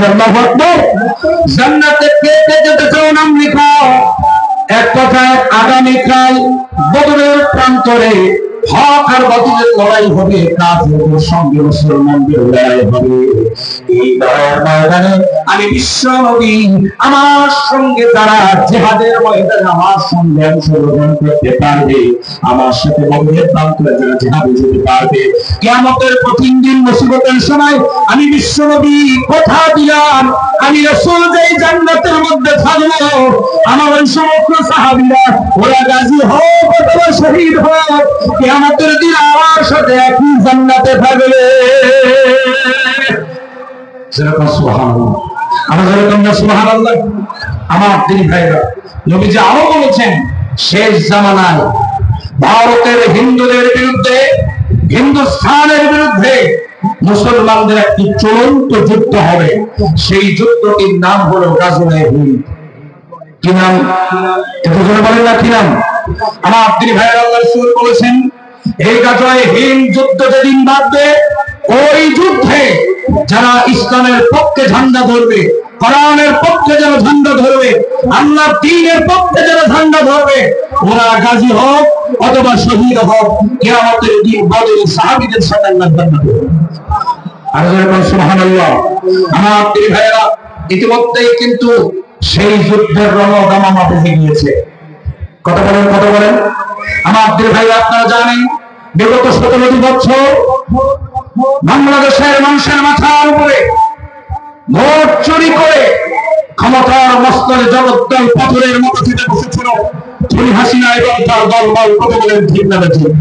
আল্লাহু আকবার। জান্নাতে কে কে যেতে চাও নাম লিখাও। এক কথায় আগামীকাল বদরের প্রান্তরে হক আর বাতিলের লড়াই হবে, কাফেরদের সঙ্গে মুসলমানদের লড়াই হবে। এই লড়াইয়ের ময়দানে আমি বিশ্ব নবী আমার সঙ্গে যারা জিহাদের ময়দানে আমার সঙ্গে অংশগ্রহণ করতে পারবে, আমার সাথে বদরের প্রান্তরে যারা জিহাদে যেতে পারবে, কিয়ামতের কঠিন দিন মুসিবতের সময় আমি বিশ্ব নবী কথা দিলাম, আমি রাসূল যেই জান্নাতের মধ্যে থাকবো, আমার ওই সমস্ত সাহাবীরা ওরা গাজী হোক অথবা শহীদ হোক, কিয়ামতের দিন আমার সাথে একই জান্নাতে থাকবে। সুবহানাল্লাহ, আমরা সুবহানাল্লাহ। আমার দিনী ভাইরা, নবীজি আরো বলেছেন শেষ জামানায় ভারতের হিন্দুদের বিরুদ্ধে, হিন্দুস্তানের বিরুদ্ধে মুসলমানদের একটি চূড়ান্ত যুদ্ধ হবে। সেই যুদ্ধটির নাম হলো গাজওয়ে হিন্দ। কি নাম? একটু জোরে বলেন না, কি নাম? আমার দিনী ভাইরা, আল্লাহ রাসূল বলেছেন এই গাজওয়ে হিন্দ যুদ্ধ যেদিন বাঁধবে, ওই যুদ্ধে যারা ইসলামের পক্ষে ঝান্ডা ধরবে, কোরআনের পক্ষে যারা ঝান্ডা ধরবে, আল্লাহর দ্বীনের পক্ষে যারা ঝান্ডা ধরবে, ওরা গাজী হোক অথবা শহীদ হোক, কিয়ামতের দিন বদরের সাহাবীদের সাথে আল্লাহ জান্নাত দেবে। আর যখন সুবহানাল্লাহ। আমার প্রিয় ভাইরা, ইতিমধ্যেই কিন্তু সেই যুদ্ধের রণদামামা বেজে গিয়েছে। কথা বলেন, কথা বলেন। আমার প্রিয় ভাইরা, আপনারা জানেন বিগত 17 বছর বাংলাদেশের মানুষের মাথার উপরে ভোট চুরি করে ক্ষমতার মস্তরে জগদ্দল পাথরের মতো থেকে বসেছিল খুনি হাসিনা এবং তার দলবল। কথা বলেন ঠিক না ঠিক?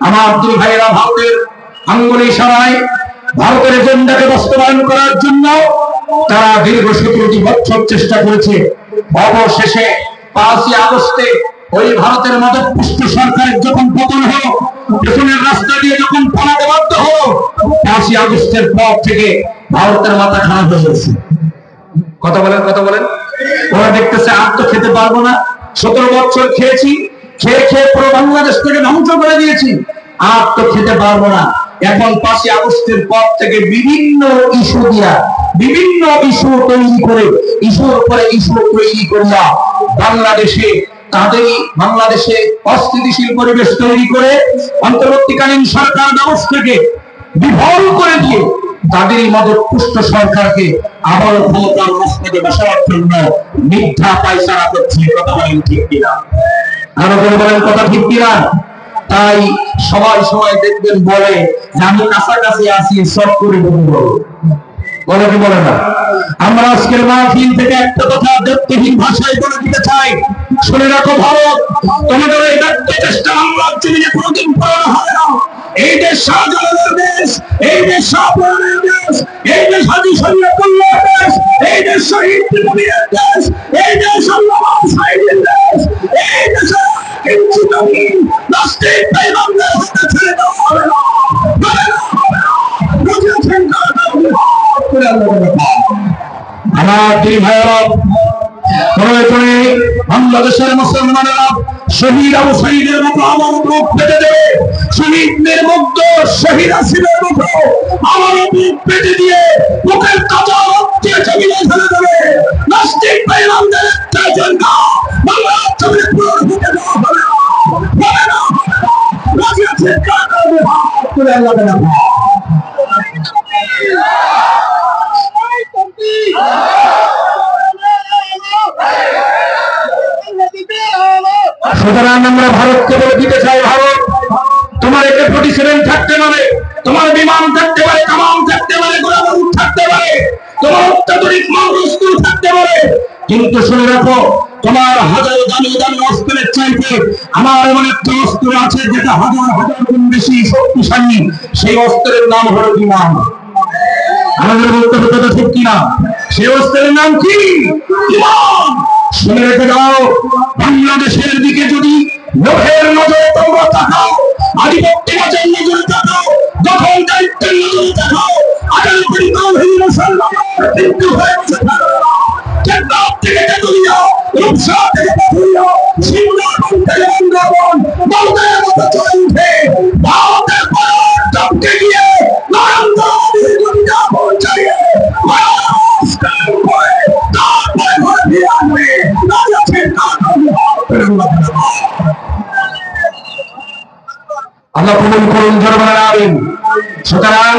আমার দুই ভাইয়েরা ভারতের আঙ্গুলি ইশারায় ভারতের এজেন্ডাকে বাস্তবায়ন করার জন্য তারা দীর্ঘ 17 বছর চেষ্টা করেছে। অবশেষে 5ই আগস্টে ওই ভারতের মদতপুষ্ট সরকারের যখন পতন হলো, পেছনের রাস্তা দিয়ে যখন পালাতে বাধ্য হলো, 5ই আগস্টের পর থেকে ভারতের মাথা খারাপ হয়ে গেছে। কথা বলেন, কথা বলেন। ওরা দেখতেছে আর তো খেতে পারবো না, 17 বছর খেয়েছি, খেয়ে খেয়ে পুরো বাংলাদেশ থেকে ধ্বংস করে দিয়েছি, আর তো খেতে পারবো না। এখন 5ই আগস্টের পর থেকে বিভিন্ন ইস্যু দিয়া, বিভিন্ন ইস্যু তৈরি করে, ইস্যুর উপরে ইস্যু তৈরি করিয়া বাংলাদেশে বাংলাদেশে অস্থিতিশীল পরিবেশ তৈরি করে অন্তর্বর্তীকালীন সরকার ব্যবস্থাকে বিফল করে দিয়ে তাদেরই মদতপুষ্ট সরকারকে আবার ক্ষমতার মস্তকে বসার জন্য মিথ্যা পায়চারা করছে। কথা বলেন ঠিক কিনা? আরো বলেন কথা ঠিক কিনা? তাই সবাই সবাই দেখবেন বলে যে আমি কাছাকাছি আছি, সব করে দেবো, বলে কি বলে না? আমরা আজকের মাহফিল থেকে একটা কথা ব্যক্তিহীন ভাষায় বলে দিতে চাই, শুনে রাখো ভারত, তোমাদের এই ব্যক্তি চেষ্টা বাংলার জমিনে কোনোদিন পূরণ হবে না। এই দেশ শাহজালালের দেশ, এই দেশ শাহপুরের দেশ, এই দেশ হাজী শরীয়তুল্লাহর দেশ, এই দেশ শহীদ নবীর দেশ, এই দেশ আল্লামা সাইদের দেশ, এই দেশে কিন্তু জমিন নাস্তিক বেঈমানদের হাতে ছেড়ে দেওয়া হবে না, হবে না, হবে না। বুঝেছেন না? আমার দুই ভাইয়েরা, প্রয়োজনে বাংলাদেশের মুসলমানেরা শহীদ আবু সাঈদের মতো আমার বুক পেতে দেবে, শহীদদের মুগ্ধ শহীদ আসিফের মতো আমার বুক পেতে দিয়ে বুকের তাজা রক্তে জমিনে ফেলে দেবে। নাস্তিক বেঈমানদের একটা এজেন্ডা বাংলার জমিনে পূরণ হতে দেওয়া হবে না, হবে না, হবে না। রাজি আছেন কারা? করে আল্লাহ না। সুতরাং আমরা ভারতকে বলে দিতে চাই, ভারত তোমার AK-47 থাকতে পারে, তোমার বিমান থাকতে পারে, কামান থাকতে পারে, গোলাবারুদ থাকতে পারে, তোমার অত্যাধুনিক মারুস্ত্র থাকতে পারে, কিন্তু শুনে রাখো তোমার হাজার দামি দামি অস্ত্রের চাইতে আমার এমন একটা অস্ত্র আছে যেটা হাজার হাজার গুণ বেশি শক্তিশালী। সেই অস্ত্রের নাম হলো বিমান। আমাদের বলতে কথা ঠিক কিনা? সেই অস্ত্রের নাম কি? বিমান। শুনে রেখে দাও, বাংলাদেশের দিকে যদি লোভের নজরে তোমরা তাকাও, আধিপত্যবাদের নজরে তাকাও, দখল দায়িত্বের নজরে তাকাও, 18 কোটি মুসলমানের মৃত্যু হয়েছে। চেতনার থেকে তেতুলিয়া, রূপসা থেকে পাথুরিয়া, সিংহাসন থেকে বঙ্গবন, বলদের মতো চলে উঠে ভারতের পাড়ার টপকে গিয়ে নরেন্দ্র মোদীর দুনিয়া পৌঁছাইয়ে আল্লাহ কবুল করুন, জনগণের আমিন। সুতরাং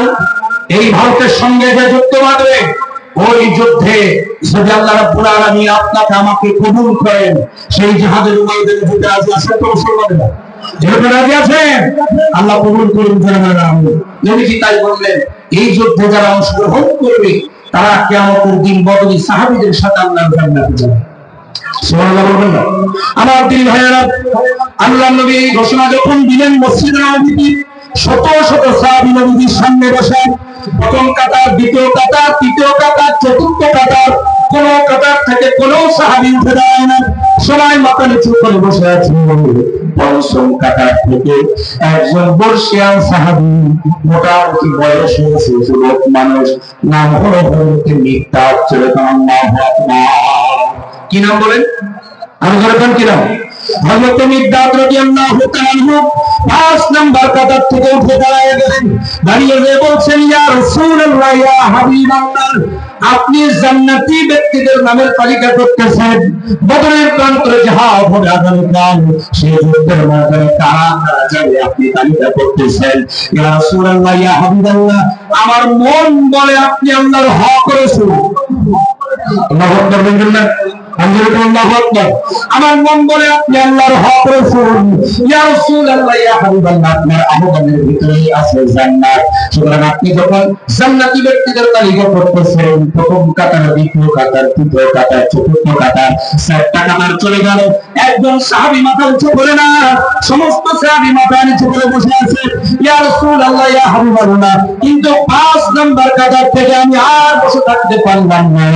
এই ভারতের সঙ্গে যে যুদ্ধ বাঁধবে, ওই যুদ্ধে যদি আল্লাহ রাব্বুল আলামিন আপনাকে আমাকে কবুল করেন, সেই জিহাদের ময়দানে যেতে রাজি আছেন তো মুসলমানেরা? যেতে রাজি আছেন? আল্লাহ কবুল করুন, জনগণের আমিন। নবীজি তাই বললেন, এই যুদ্ধে যারা অংশগ্রহণ করবে তারা কিয়ামতের দিন বদরী সাহাবীদের সাথে আল্লাহর জান্নাতে যাবে। সুবহানাল্লাহ বলবেন না? আমার দিন ভাইয়েরা, আল্লাহ নবী ঘোষণা যখন দিলেন মসজিদে নববীতে, শত শত সাহাবী নবীর সামনে বসে, প্রথম কাতার, দ্বিতীয় কাতার, তৃতীয় কাতার, চতুর্থ কাতার, কোন কাতার থেকে কোন সাহাবী উঠে দাঁড়ায় না, সবাই মাথা নিচু করে বসে আছে। পঞ্চম কাতার থেকে একজন বর্ষিয়ান সাহাবী, মোটামুটি বয়স হয়েছে, যুবক মানুষ, নাম হলো হযরত মিকদাদ। আল্লাহু আকবার। কি নাম বলেন? আমি বলবেন কি নাম? হযরত মিকদাদ রাদিয়াল্লাহু তাআলা 5 নাম্বার কাতার থেকে উঠে দাঁড়িয়ে গেলেন। দাঁড়িয়ে গিয়ে বলছেন, ইয়া রাসূলুল্লাহ, ইয়া হাবিবাল্লাহ, আপনি জান্নাতি ব্যক্তিদের নামের তালিকা করতেছেন, বদরের প্রান্তরে জিহাদ হবে আগামীকাল, সেই যুদ্ধের ময়দানে কারা কারা যাবে আপনি তালিকা করতেছেন। ইয়া রাসূলুল্লাহ, ইয়া হাবিবাল্লাহ, আমার মন বলে আপনি আল্লাহর হক রাসূল। আল্লাহু আকবার বলবেন না? আল্লাহু আকবার। আমার মন বলে আপনি আল্লাহর হক রাসূল। ইয়া রাসূলুল্লাহ, ইয়া হাবিবাল্লাহ, আপনার আহ্বানের ভিতরেই আছে জান্নাত। সুতরাং আপনি যখন জান্নাতি ব্যক্তিদের তালিকা করতেছেন, প্রথম কাতার, দ্বিতীয় কাতার, তৃতীয় কাতার, চতুর্থ কাতার, 4টা কাতার চলে গেল, একজন সাহাবী মাথা উঁচু করে না, সমস্ত সাহাবী মাথা নিচু করে বসে আছে। ইয়া রাসূলুল্লাহ, ইয়া হাবিবাল্লাহ, কিন্তু 5 নাম্বার কাতার থেকে আমি আর বসে থাকতে পারলাম না।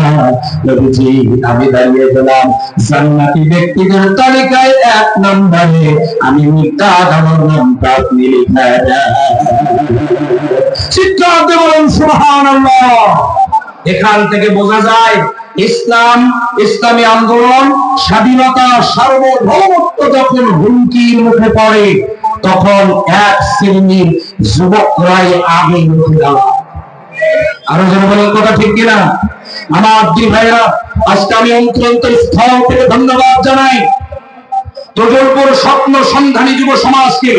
নবীজি, আমি দাঁড়িয়ে গেলাম জান্নাতি ব্যক্তিদের তালিকায় 1 নম্বরে, আমি মিকদাদ, আমার নামটা আপনি লিখে দেন। চিৎকার দিয়ে বলেন সুবহানাল্লাহ। এখান থেকে বোঝা যায় ইসলাম, ইসলামী আন্দোলন, স্বাধীনতা, সার্বভৌমত্ব যখন হুমকির মুখে পড়ে, তখন এক শ্রেণীর যুবকরাই আগে উঠে দাঁড়ায়। আরো যেন বলেন কথা ঠিক কিনা? আমার দুই ভাইরা, আজকে আমি অন্তর স্থল থেকে ধন্যবাদ জানাই তোজলপুর স্বপ্ন সন্ধানী যুব সমাজকে।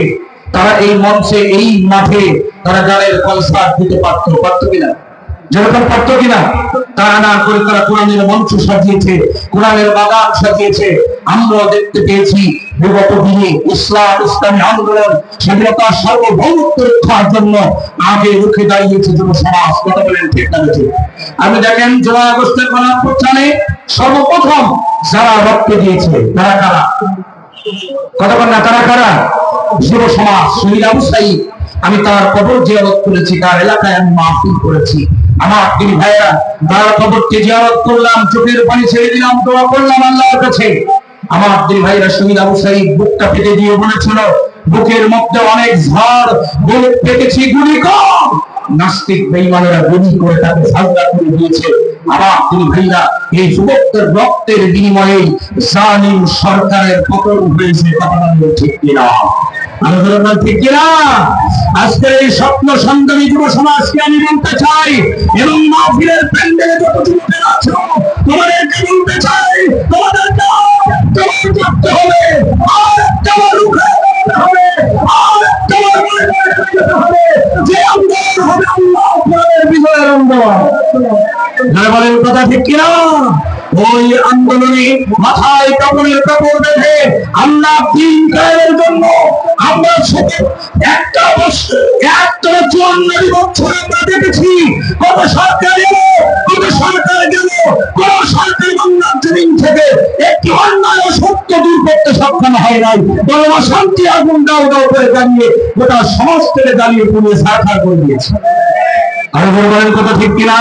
তারা এই মঞ্চে, এই মাঠে তারা গানের কনসার্ট দিতে পারতো কিনা? যেরকম পারতো কিনা? তারা না করে তারা কোরআনের মঞ্চ সাজিয়েছে, কোরআনের বাগান সাজিয়েছে। আমরা দেখতে পেয়েছি বিগত দিনে ইসলাম, ইসলামী আন্দোলন, স্বাধীনতা, সার্বভৌমত্ব রক্ষার জন্য আগে রুখে দাঁড়িয়েছে যুব সমাজ। কথা বলেন ঠিক না? আপনি দেখেন জুলাই আগস্টের গণঅভ্যুত্থানে সর্বপ্রথম যারা রক্ত দিয়েছে তারা কারা? কথা বলেন না, তারা কারা? যুব সমাজ। শহীদ আবু সাঈদ, আমি তার কবর জিয়ারত করেছি, তার এলাকায় আমি মাহফিল করেছি। আমার দিদি ভাইরা, তার কবরকে জিয়ারত করলাম, চোখের পানি ছেড়ে দিলাম, দোয়া করলাম আল্লাহর কাছে। আমার দিদি ভাইরা, শহীদ আবু সাঈদ বুকটা পেতে দিয়ে বলেছিল, বুকের মধ্যে অনেক ঝড়, বুক পেতেছি গুলি কম। নাস্তিক বেঈমানেরা গুলি করে তাকে সাজদা করে দিয়েছে। আমার দিদি ভাইরা, এই যুবকদের রক্তের বিনিময়ে জালিম সরকারের পতন হয়েছে। কথা বলেন ঠিক কিনা? আলোচনা ঠিক কিনা? আজকের এই স্বপ্ন সন্ধানী যুব সমাজকে আমি বলতে চাই, এবং মাহফিলের প্যান্ডেলে যত যুবকেরা আছো, তোমাদেরকে বলতে চাই, তোমাদের করতে হবে, আর একটা রুখে দাঁড়াতে হবে, আর একটা হবে, যে আন্দোলন হবে আল্লাহ আকবরের বিজয়ের আন্দোলন। বলেন কথা ঠিক কিনা? ওই আন্দোলনে মাথায় কাপড়ের কাপড় বেঁধে আল্লাহ দ্বীন কায়েমের জন্য আমরা সাথে একটা বছর, 54 বছর আমরা দেখেছি কত সরকার এলো, কত সরকার গেল, কোন সরকার বাংলার জমিন থেকে একটি অন্যায় ও সত্য দূর করতে সক্ষম হয় নাই। বরং অশান্তি আগুন দাও দাও করে জ্বালিয়ে গোটা সমাজ থেকে জ্বালিয়ে পুড়িয়ে সারখার করে দিয়েছে। আরো বলেন কথা ঠিক কিনা?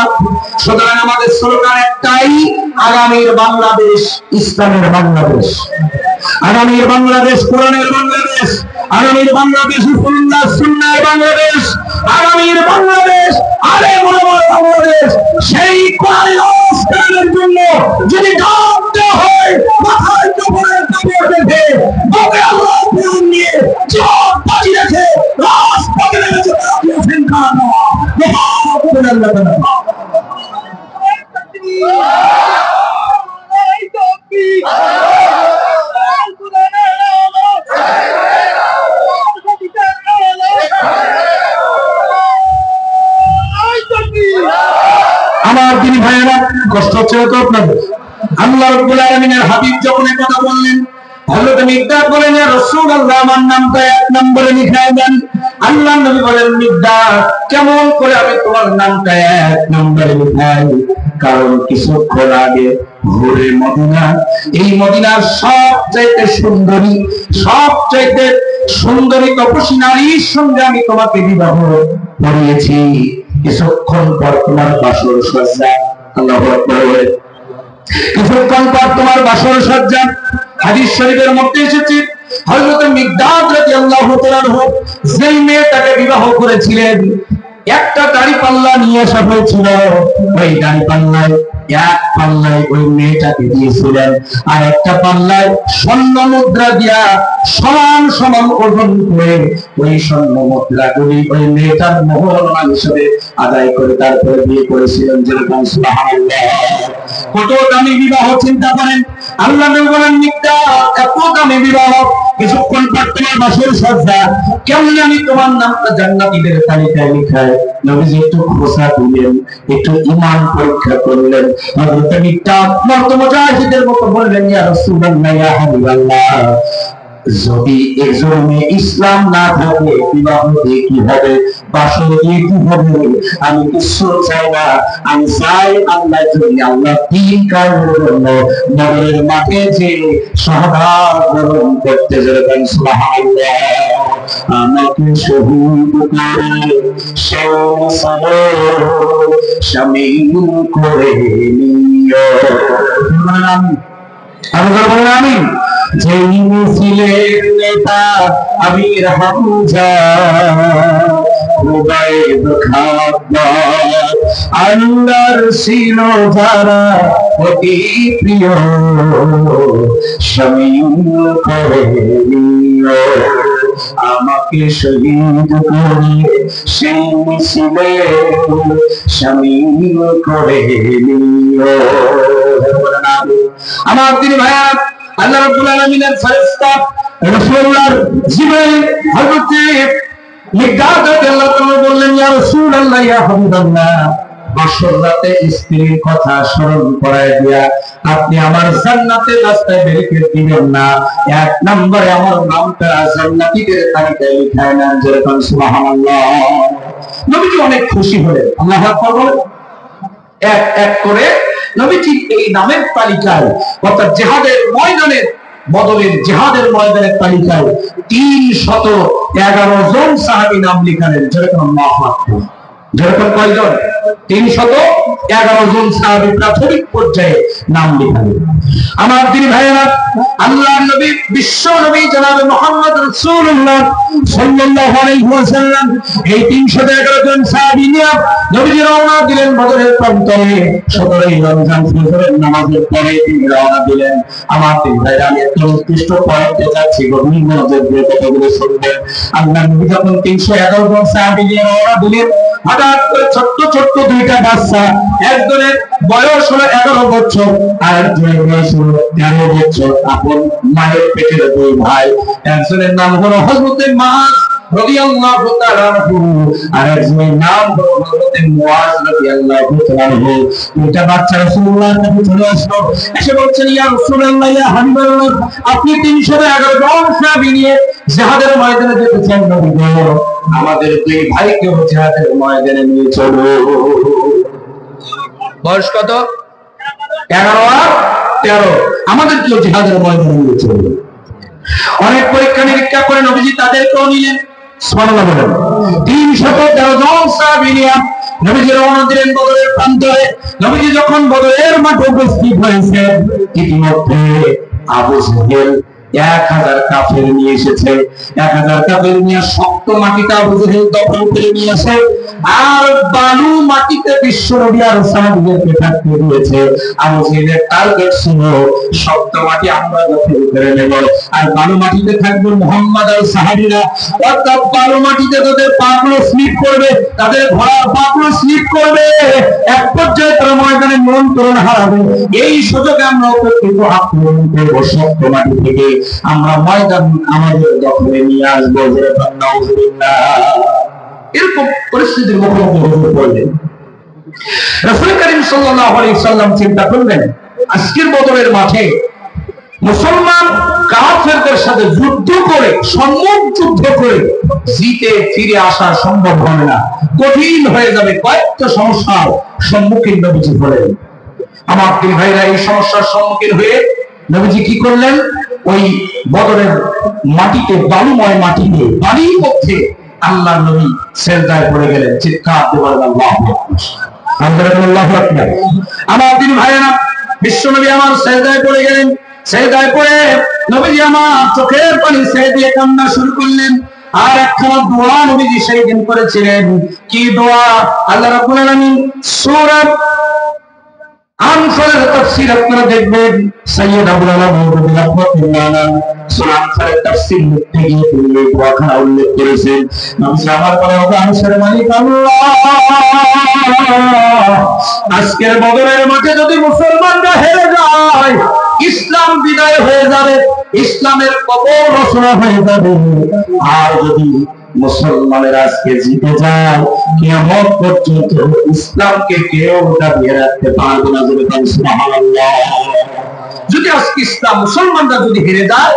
সুতরাং আমাদের স্লোগান একটাই, আগামীর বাংলাদেশ ইসলামের বাংলাদেশ, আগামীর বাংলাদেশ কোরআনের বাংলাদেশ, আগামীর বাংলাদেশ সুন্নাহ সুন্নাহর বাংলাদেশ, আগামীর বাংলাদেশ আলেম ওলামার বাংলাদেশ। সেই কোরআনের সংস্কারের জন্য যদি ডাক দেওয়া হয়, মাথায় কাপড়ের কাপড় বেঁধে, বুকে আল্লাহর কোরআন নিয়ে চোখ বাজি রেখে রাজপথে নেমেছে আছেন কারা? আমার দিন ভাইয়েরা, কষ্ট হচ্ছে তো আপনাদের? আল্লাহ রাব্বুল আলামিনের হাবিব যখন এই কথা বললেন, হযরত মিকদাদ বলেন, ইয়া রাসূলুল্লাহ, আমার নামটা এক নম্বরে লিখায় দেন। আল্লাহর নবী বলেন, মিকদাদ, কেমন করে আমি তোমার নামটা এক নম্বরে লিখাই? কারণ কিছুক্ষণ আগে ভোরে মদিনা, এই মদিনার সবচাইতে সুন্দরী তপস্বী নারীর সঙ্গে আমি তোমাকে বিবাহ করিয়েছি। কিছুক্ষণ পর তোমার বাসর সজ্জা, আল্লাহু আকবার বলে, কিছুক্ষণ পর তোমার বাসর সজ্জা। হাদিস শরীফের মধ্যে এসেছে, হযরত মিকদাদ রাদিয়াল্লাহু তাআলা যেই মেয়েটাকে বিবাহ করেছিলেন, একটা দাড়ি পাল্লা নিয়ে আসা হয়েছিল। ওই দাড়ি পাল্লায় এক পাল্লায় ওই মেয়েটাকে দিয়েছিলেন, আর একটা পাল্লায় স্বর্ণ মুদ্রা দিয়া সমান সমান ওজন করে ওই স্বর্ণ মুদ্রাগুলি ওই মেয়েটার মোহরনা হিসেবে আদায় করে তারপরে বিয়ে করেছিলেন। যেরকম সুবহানাল্লাহ, কত দামি বিবাহ চিন্তা করেন। আল্লাহ নবী বলেন, মিকদাদ, এত দামি বিবাহ, কিছুক্ষণ পর তোমার বাসর সজ্জা, কেমন আমি তোমার নামটা জান্নাতীদের তালিকায় লিখায়? নবীজি একটু খোঁচা দিলেন, একটু ঈমান পরীক্ষা করলেন। হযরত মিকদাদ মর্দ মুজাহিদের মতো বললেন, ইয়া রাসূলুল্লাহ, ইয়া হাবিবাল্লাহ, যদি এজনে ইসলাম না থাকে বিবাহ দিয়ে কি হবে, বাসর দিয়ে কি হবে? আমি কিছু চাই না, আমি চাই আল্লাহ যদি আল্লাহ দিন কায়েমের জন্য বদরের মাঠে যে শাহাদাত বরণ করতে যাবেন, সুবহানাল্লাহ, আমাকে শহীদ করে শামিল করে নিও। আমিন। যেই মিছিলের নেতা আমির হামজা, উবাইদ খাব্বার, আল্লাহর ছিল যারা অতি প্রিয়, শামিল করে নিও, আমাকে শহীদ করে সেই মিছিলে শামিল করে নিও। আমার দিন ভাইয়া, আল্লাহ রাব্বুল আলামিনের ফেরেশতা রাসূলুল্লাহর জিবরাইল হযরত মিকদাদ রাদিয়াল্লাহু তাআলা বললেন, ইয়া রাসূলুল্লাহ, ইয়া হাবিবাল্লাহ, বাসর রাতে স্ত্রীর কথা স্মরণ করায় দিয়া আপনি আমার জান্নাতের রাস্তায় ব্যারিকেড দিবেন না, এক নম্বরে আমার নামটা জান্নাতীদের তালিকায় লিখায় নেন। যেরকম সুবহানাল্লাহ। নবীজি অনেক খুশি হলেন। আল্লাহু আকবার বলেন। এক এক করে নবীজি এই নামের তালিকায়, অর্থাৎ জিহাদের ময়দানের, বদরের জিহাদের ময়দানের তালিকায় 311 জন সাহাবী নাম লিখালেন। যেরকম আল্লাহু আকবার। যেরকম কয়জন? 311 জন সাহাবী প্রাথমিক পর্যায়ে নাম লিখালেন। আমার দিন ভাইয়েরা, আল্লাহর নবী, বিশ্ব নবী জনাব মুহাম্মদ রাসূলুল্লাহ সাল্লাল্লাহু আলাইহি ওয়াসাল্লাম এই 311 জন সাহাবী নিয়ে নবীজি রওনা দিলেন বদরের প্রান্তরে। 17 রমজান ফজরের নামাজের পরে তিনি রওনা দিলেন। আমার দিন ভাইয়েরা, আমি একটা নির্দিষ্ট পয়েন্টে যাচ্ছি, গভীর মনোযোগ দিয়ে কথাগুলো শুনবেন। আল্লাহর নবী যখন 311 জন সাহাবী নিয়ে রওনা দিলেন, হঠাৎ করে ছোট্ট ছোট্ট দুইটা বাচ্চা, একজনের বয়স হলো 11 বছর আর একজনের বয়স হলো 13 বছর, আপন মায়ের পেটের দুই ভাই। একজনের নাম হলো হযরত মাআজ রাদিয়াল্লাহু তাআলা আনহু, আর একজনের নাম হলো হযরত মুআজ রাদিয়াল্লাহু তাআলা আনহু। দুইটা বাচ্চা রাসূলুল্লাহর কাছে চলে আসলো, এসে বলছেন, ইয়া রাসূলুল্লাহ, ইয়া হাবিবাল্লাহ, আপনি 311 জন সাহাবী নিয়ে জিহাদের ময়দানে যেতেছেন, নবী গো, আমাদের দুই ভাইকে জিহাদের ময়দানে নিয়ে চলো। বয়স কত? 11 আর 13। আমাদের কেউ জিহাদের ময়দানে নিয়ে চলো। অনেক পরীক্ষা নিরীক্ষা করে নবীজি তাদেরকেও নিলেন। সুবহানাল্লাহ বলেন। 313 জন সাহাবী নিয়ে নবীজি রওনা দিলেন বদরের প্রান্তরে। নবীজি যখন বদরের মাঠে উপস্থিত হয়েছেন, ইতিমধ্যে আবু জেহেল 1000 কাফের নিয়ে এসেছে। 1000 কাফের নিয়ে শক্ত মাটিটা আবু জেহেল দখল করে নিয়ে আসে, আর বালু মাটিতে বিশ্ব নবী আর সাহাবীদেরকে থাকতে দিয়েছে। আবু জেহেলের টার্গেট ছিল শক্ত মাটি আমরা দখল করে নেব, আর বালু মাটিতে থাকবে মুহাম্মদ আর সাহাবীরা। অর্থাৎ বালু মাটিতে তাদের পাগুলো স্লিপ করবে, তাদের ঘোড়ার পাগুলো স্লিপ করবে, এক পর্যায়ে তারা ময়দানে নিয়ন্ত্রণ হারাবে। এই সুযোগে আমরা উপকৃত আক্রমণ করব, শক্ত মাটি থেকে আমরা ময়দান আমাদের দখলে নিয়ে আসবো। এরকম পরিস্থিতির মুখোমুখি হতে পড়লেন। রাসূল করিম সাল্লাল্লাহু আলাইহি ওয়াসাল্লাম চিন্তা করলেন, আজকের বদরের মাঠে মুসলমান কাফেরদের সাথে যুদ্ধ করে, সম্মুখ যুদ্ধ করে জিতে ফিরে আসা সম্ভব হবে না, কঠিন হয়ে যাবে। কয়েকটা সমস্যার সম্মুখীন নবীজি হলেন। আমার প্রিয় ভাইরা, এই সমস্যার সম্মুখীন হয়ে নবীজি কি করলেন? ওই বদরের মাটিতে, বালুময় মাটিতে, বাড়ির মধ্যে আল্লাহর নবী সিজদায় পড়ে গেলেন। চিৎকার দিয়ে বলেন আল্লাহু আকবার, আল্লাহু আকবার। আমার প্রিয় ভাইরা, বিশ্বনবী আমার সিজদায় পড়ে গেলেন। সিজদায় পড়ে নবীজি আমার চোখের পানি ছেড়ে দিয়ে কান্না শুরু করলেন। আর একখানা দোয়া নবীজি সেই দিন করেছিলেন। কি দোয়া? আল্লাহ রাব্বুল আলামিন সূরা আনফালের তাফসীর আপনারা দেখবেন, সাইয়্যিদ আবুল আলা মুহাম্মদ রাহমাতুল্লাহ সূরা আনফালের তাফসীর লিখতে গিয়ে তিনি এই দোয়াখানা উল্লেখ করেছেন। নবী আমার পরে আনসার মালিক আল্লাহ, আজকের বদরের মাঠে যদি মুসলমানরা হেরে যায়, ইসলাম বিদায় হয়ে যাবে, ইসলামের কবর রচনা হয়ে যাবে। আর যদি মুসলমানের আজকে জিতে যায়, কিয়ামত পর্যন্ত ইসলামকে কেউ দাবিয়ে রাখতে পারবে না। সুবহানাল্লাহ। যদি আজকে ইসলাম, মুসলমানরা যদি হেরে যায়,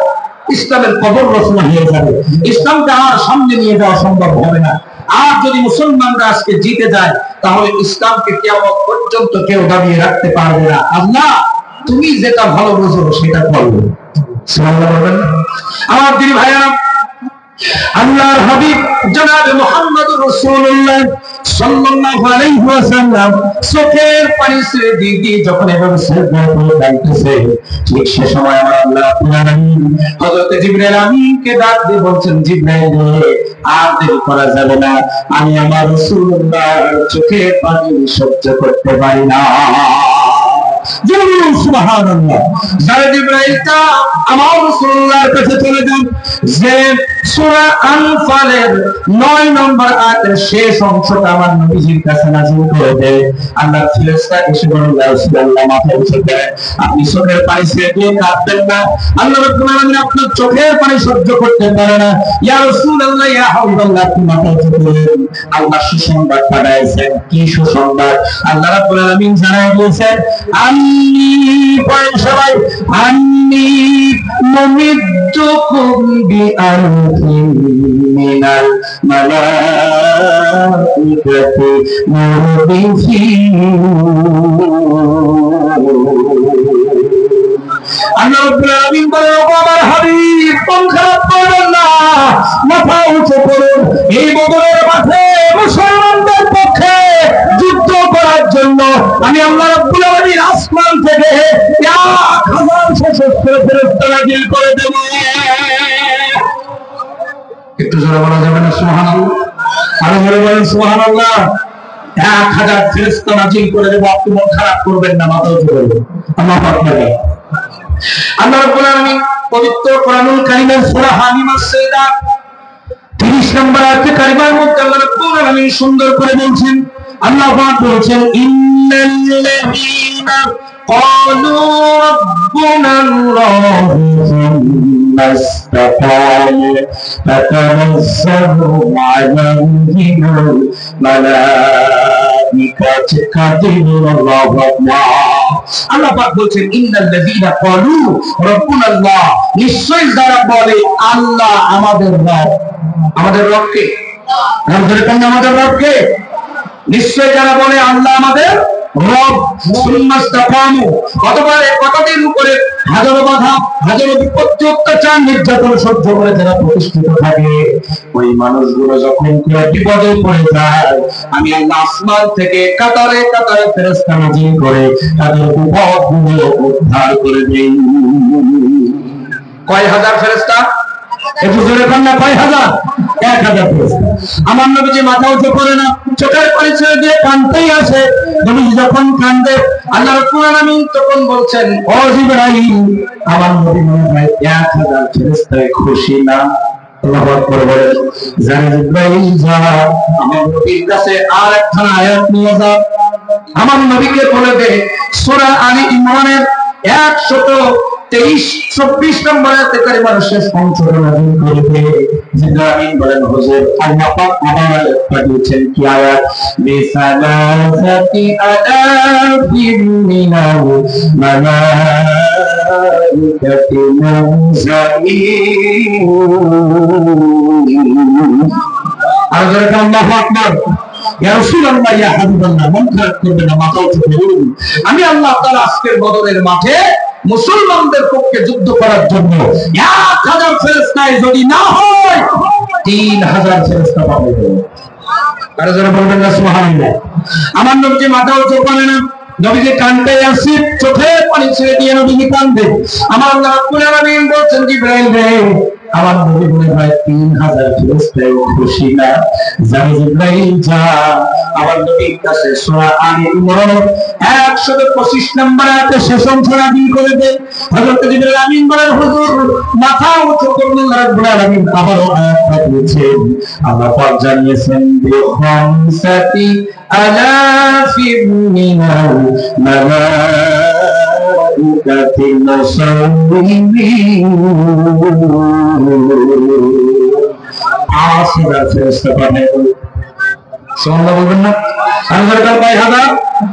ইসলামের কবর রচনা হয়ে যাবে, ইসলামকে আর সামনে নিয়ে যাওয়া সম্ভব হবে না। আর যদি মুসলমানরা আজকে জিতে যায়, তাহলে ইসলামকে কিয়ামত পর্যন্ত কেউ দাবিয়ে রাখতে পারবে না। আল্লাহ, তুমি যেটা ভালো বুঝো সেটা করো। সুবহানাল্লাহ। আমার দিনী ভাইরা, আল্লাহর হাবিব জনাব মুহাম্মদুর রাসূলুল্লাহ সাল্লাল্লাহু আলাইহি ওয়াসাল্লাম চোখের পানি ছেড়ে দিয়ে যখন এভাবে সিজদায় পড়ে যাইতেছে, ঠিক সে সময় আমার আল্লাহ রাব্বুল আলামিন হযরত জিবরাইল আমিনকে ডাক দিয়ে বলছেন, জিবরাইল আর দেরি করা যাবে না, আমি আমার রাসূলুল্লাহর চোখের পানি সহ্য করতে পারি না। সুবহানাল্লাহ। যারা জিবরাইলটা আমার রাসূলুল্লাহর কাছে চলে যান, যে সূরা আনফালের 9 নম্বর আয়াতের শেষ অংশটা আমার নবীজির কাছে নাযিল করে দেয়। আল্লাহর ফেরেশতা এসে বলেন, ইয়া রাসূলুল্লাহ, মাথা উঁচু করেন, আপনি চোখের পানি ছেড়ে দিয়ে কাঁদবেন না। আল্লাহ রাব্বুল আলামিন আপনার চোখের পানি সহ্য করতে পারে না। ইয়া রাসূলুল্লাহ, ইয়া হাবিবাল্লাহ, আপনি মাথা উঁচু করেন। আল্লাহ সুসংবাদ পাঠাইছেন। কি সুসংবাদ? আল্লাহ রাব্বুল আলামিন জানায় দিয়েছেন, আন্নী, পড়েন সবাই, আন্নী মুমিদ্দুকুম বিআলফিন মিনাল মালাইকাতি মুরদিফিন। আল্লাহ রাব্বুল আলামিন বলেন, ও আমার হাবিব, মন খারাপ করবেন না, মাথা উঁচু করুন। এই বদরের মাঠে মুসলমানদের পক্ষে যুদ্ধ করার জন্য আমি আল্লাহ রাব্বুল আলামিন আসমান থেকে 1000 সশস্ত্র ফেরেশতা নাযিল করে দেব। একটু জোরে বলা যাবে না সুবহানাল্লাহ? আরো জোরে বলেন সুবহানাল্লাহ। 1000 ফেরেশতা নাযিল করে দেব, আপনি মন খারাপ করবেন না, মাথা উঁচু করবেন। আল্লাহু আকবার। আল্লাহ রাব্বুল আলামিন পবিত্র কোরআনুল কারীমের সূরা হামিমার সাজদা 30 নম্বর আয়াতে কারিমার মধ্যে আল্লাহ রাব্বুল আলামিন সুন্দর করে বলছেন, আল্লাহ পাক বলছেন, ইন্নাল্লাযীনা ক্বালু রাব্বুনাল্লাহু সুম্মা ইসতাকামু ফাতানাজ্জালু আলাইহিমুল মালাইকাতু আল্লাহু আকবার। আল্লাহ পাক বলছেন, ইন্নাল্লাযীনা ক্বালু রাব্বুনাল্লাহ, নিশ্চয়ই যারা বলে আল্লাহ আমাদের রব। আমাদের রব কে? আমাদের রব কে? নিশ্চয় যারা বলে আল্লাহ আমাদের রব, সুন্নাস্তাকামু, অথবা কতদিন উপরে হাজারো বাধা, হাজারো বিপত্তি, অত্যাচার, নির্যাতন সহ্য করে যারা প্রতিষ্ঠিত থাকে, ওই মানুষগুলো যখন কোনো বিপদে পড়ে যায়, আমি আল্লাহ আসমান থেকে কাতারে কাতারে ফেরেশতা নাযিল করে তাদের বিপদগুলো উদ্ধার করে দেই। কয় হাজার ফেরেশতা? একটু জোরে বলেন না, কয় হাজার? 1000 ফেরেশতা। আমার নবীজি মাথা উঁচু করে না, চোখের পানি ছেড়ে দিয়ে কাঁদতেই আসে। নবীজি যখন কাঁদে, আল্লাহ রাব্বুল আলামিন তখন বলছেন, ও জিবরাইল, আমার নবী মনে হয় 1000 ফেরেশতায় খুশি না। আল্লাহু আকবার বলেন। জানে জিবরাইল, যা আমার নবীর কাছে আর একটা আয়াত নিয়ে যা, আমার নবীকে বলে দে সূরা আলী ইমরানের 100 23-24 নম্বর আয়াতে কারিমার শেষ অংশটা নাযিল করেছে। জিবরাইল বলেন হুজুর আল্লাহ পাক আবার পাঠিয়েছেন কি আয়াত বিসালাসাতি আলাফিন মিনাল মালাইকাতি মুনজালিন। আর যারা আল্লাহু আকবার ইয়া রাসূলুল্লাহ ইয়া হাবিবাল্লাহ, মন খারাপ করবেন না, মাথা উঁচু করুন। আমি আল্লাহ তাআলা আজকের বদরের মাঠে মুসলমানদের পক্ষে যুদ্ধ করার জন্য 1000 ফেরেশতায় যদি না হয় 3000 ফেরেশতা পাঠাবো। আর যারা বলবেন না সুবহানাল্লাহ। আমার নবী মাথা উঁচু করে না, নবীজি কাঁদতে আসে, চোখে পানি ছেড়ে দিয়ে নবীজি কাঁদে। আমার আল্লাহ রাব্বুল আলামিন বলছেন জিবরাইল রে, আমার নবী বলে ভাই 3000 ফেরেশতায় খুশি না, জানি জিবরাইল যা আমার নবীর কাছে সূরা আলে ইমরান 125 নম্বর আয়াতে শেষ অংশ নাযিল করে দেন। হযরত জিবরাইল আমিন বলেন হুজুর মাথা উঁচু করুন, আল্লাহ রাব্বুল আলামিন আবারও আয়াত পাঠিয়েছেন। আল্লাহ পাক জানিয়েছেন বিখামসাতি আলাফিন মিনাল মালাইকাতি মুসাওwimin। 5000 ফেরেশতা পাঠাবো। সুবহানাল্লাহ বলবেন না? আল্লাহর দরবারে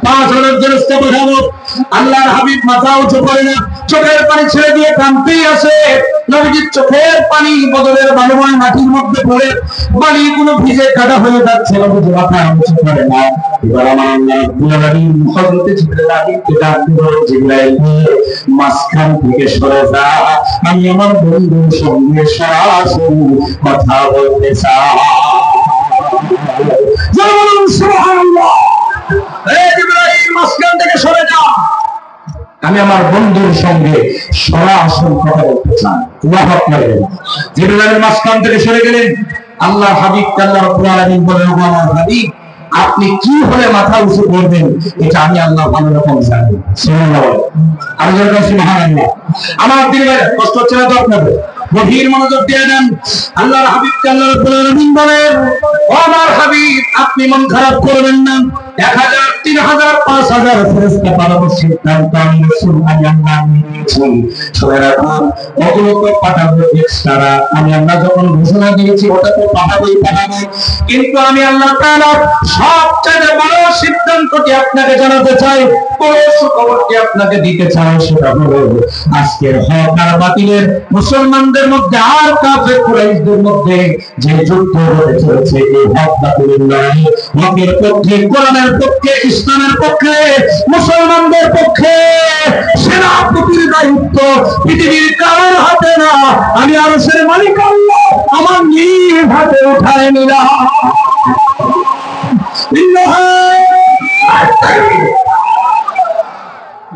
5000 ফেরেশতা পাঠাবো। আল্লাহর হাবিব মাথা উঁচু করে না, চোখের পানি ছেড়ে দিয়ে কাঁদতেই আসে। নবীজির চোখের পানি বদরের বালুময় মাটির মধ্যে পড়ে বালিগুলো ভিজে কাদা হয়ে যাচ্ছে। নবীজি মাথা উঁচু করে না। এবার আমার আল্লাহ রাব্বুল আলামিন হযরত জিবরাইলকে ডাক দিলেন, জিবরাইল মাঝখান থেকে সরে যা, আমি আমার বন্ধুর সঙ্গে সরাসরি কথা বলতে চাই। সুবহানাল্লাহ। এই জিবরাইল মাঝখান থেকে সরে যা, আমি আমার বন্ধুর সঙ্গে সরাসরি কথা বলতে চাই। আল্লাহু আকবার। জিবরাইল মাঝখান থেকে সরে গেলেন। আল্লাহর হাবিব আল্লাহ রাব্বুল আলামিন বলেন, আমার হাবিব আপনি কি হলে মাথা উঁচু করবেন এটা আমি আল্লাহ ভালো রকম জানি। সুবহানাল্লাহ। আর যারা সুবহানাল্লাহ। আমার দিলে কষ্ট হচ্ছে না তো আপনাদের? গভীর মনোযোগ দিয়ে দেন। আল্লাহর হাবিব আল্লাহ রাব্বুল আলামিন বলেন, ও আমার হাবিব আপনি মন খারাপ করবেন না। 1000 3000 5000 ফেরেশতা পাঠানোর সিদ্ধান্ত আমি রাসূল আল্লাহ নিয়েছি। সবাই রাখুন, ওগুলো তো পাঠাবো এক্সট্রা। আমি আল্লাহ যখন ঘোষণা দিয়েছি ওটা তো পাঠাবোই পাঠাবো, কিন্তু আমি আল্লাহ তাআলা সবচেয়ে বড় সিদ্ধান্তটি আপনাকে জানাতে চাই, বড় সুখবরটি আপনাকে দিতে চাই। সেটা হলো আজকের হক আর বাতিলের, মুসলমানদের মধ্যে আর কাফের কুরাইশদের মধ্যে যে যুদ্ধ হতে চলেছে, এই হক বাতিলের লড়াই, হকের পক্ষে, কোরআনের পক্ষে, ইসলামের পক্ষে, মুসলমানদের পক্ষে সেনাপতির দায়িত্ব পৃথিবীর কারোর হাতে না। আমি আরশের মালিক আল্লাহ আমার নিজ হাতে উঠায় নিলাম।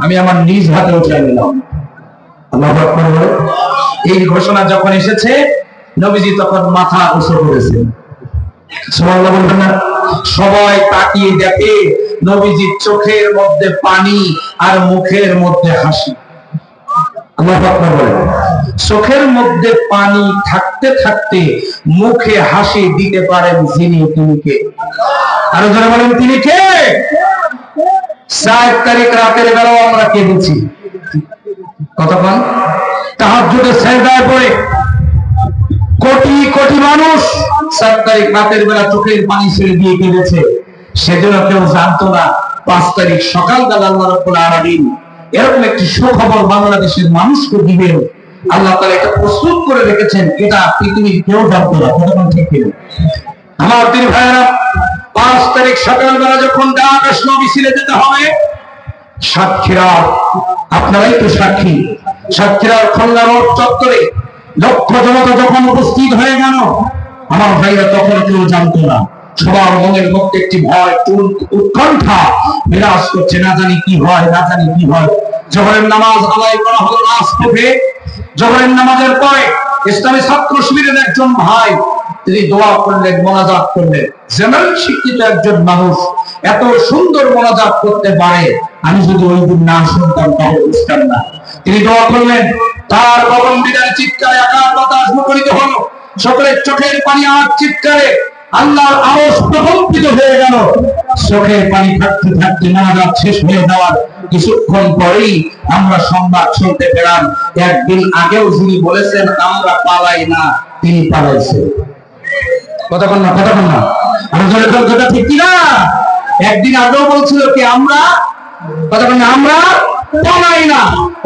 আমি আমার নিজ হাতে উঠায় নিলাম। আল্লাহু আকবার। এই ঘোষণা যখন এসেছে নবীজি তখন মাথা উঁচু করেছেন। সুবহানাল্লাহ বলবেন না? সবাই তাকিয়ে দেখে নবীজির চোখের মধ্যে পানি আর মুখের মধ্যে হাসি। আল্লাহু আকবার বলেন। চোখের মধ্যে পানি থাকতে থাকতে মুখে হাসি দিতে পারেন যিনি, তিনি কে? আরো যারা বলেন তিনি কে? 4 তারিখ রাতের বেলাও আমরা কেঁদেছি। কতক্ষণ? তাহাজ্জুদে সিজদায় পড়ে কোটি কোটি মানুষ 4 তারিখ রাতের বেলা চোখের পানি ছেড়ে দিয়ে কেঁদেছে। সেজন্য কেউ জানতো না 5 তারিখ সকালবেলা আল্লাহ রাব্বুল আলামিন এরকম একটি সুখবর বাংলাদেশের মানুষকে দিবেন। আল্লাহ তাআলা এটা প্রস্তুত করে রেখেছেন, এটা পৃথিবীর কেউ জানতো না। কতক্ষণ ঠিক কিনা? আমার প্রিয় ভাইরা, 5 তারিখ সকালবেলা যখন ডাক আসলো মিছিলে যেতে হবে, সাতক্ষীরা, আপনারাই তো সাক্ষী, সাতক্ষীরার খুলনা রোড চত্বরে লক্ষ জনতা যখন উপস্থিত হয়ে গেল, আমার ভাইরা তখন কেউ জানতো না। সবার মনের মধ্যে একটি ভয়, উৎকণ্ঠা বিরাজ করছে, না জানি কি হয়, না জানি কি হয়। জোহরের নামাজ আদায় করা হলো রাজপথে। জোহরের নামাজের পরে ইসলামী ছাত্র শিবিরের একজন ভাই তিনি দোয়া করলেন, মোনাজাত করলেন। যেমন শিক্ষিত একজন মানুষ এত সুন্দর মোনাজাত করতে পারে, আমি যদি ওই দিন না শুনতাম তাহলে বুঝতাম না। তিনি দোয়া করলেন, তার গগন বিদায় চিৎকারে আকাশ বাতাস মুখরিত হলো। সকলের চোখের পানি আর চিৎকারে আল্লাহর আওয়াজ প্রকম্পিত হয়ে গেল। চোখে পানি থাকতে থাকতে নামাজ শেষ হয়ে যাওয়ার কিছুক্ষণ পরেই আমরা সংবাদ শুনতে পেলাম, একদিন আগেও যিনি বলেছেন আমরা পালাই না, তিনি পালাইছেন। কতক্ষণ না আমি কথা ঠিক কিনা? একদিন আগেও বলছিল কি আমরা আমরা পালাই না,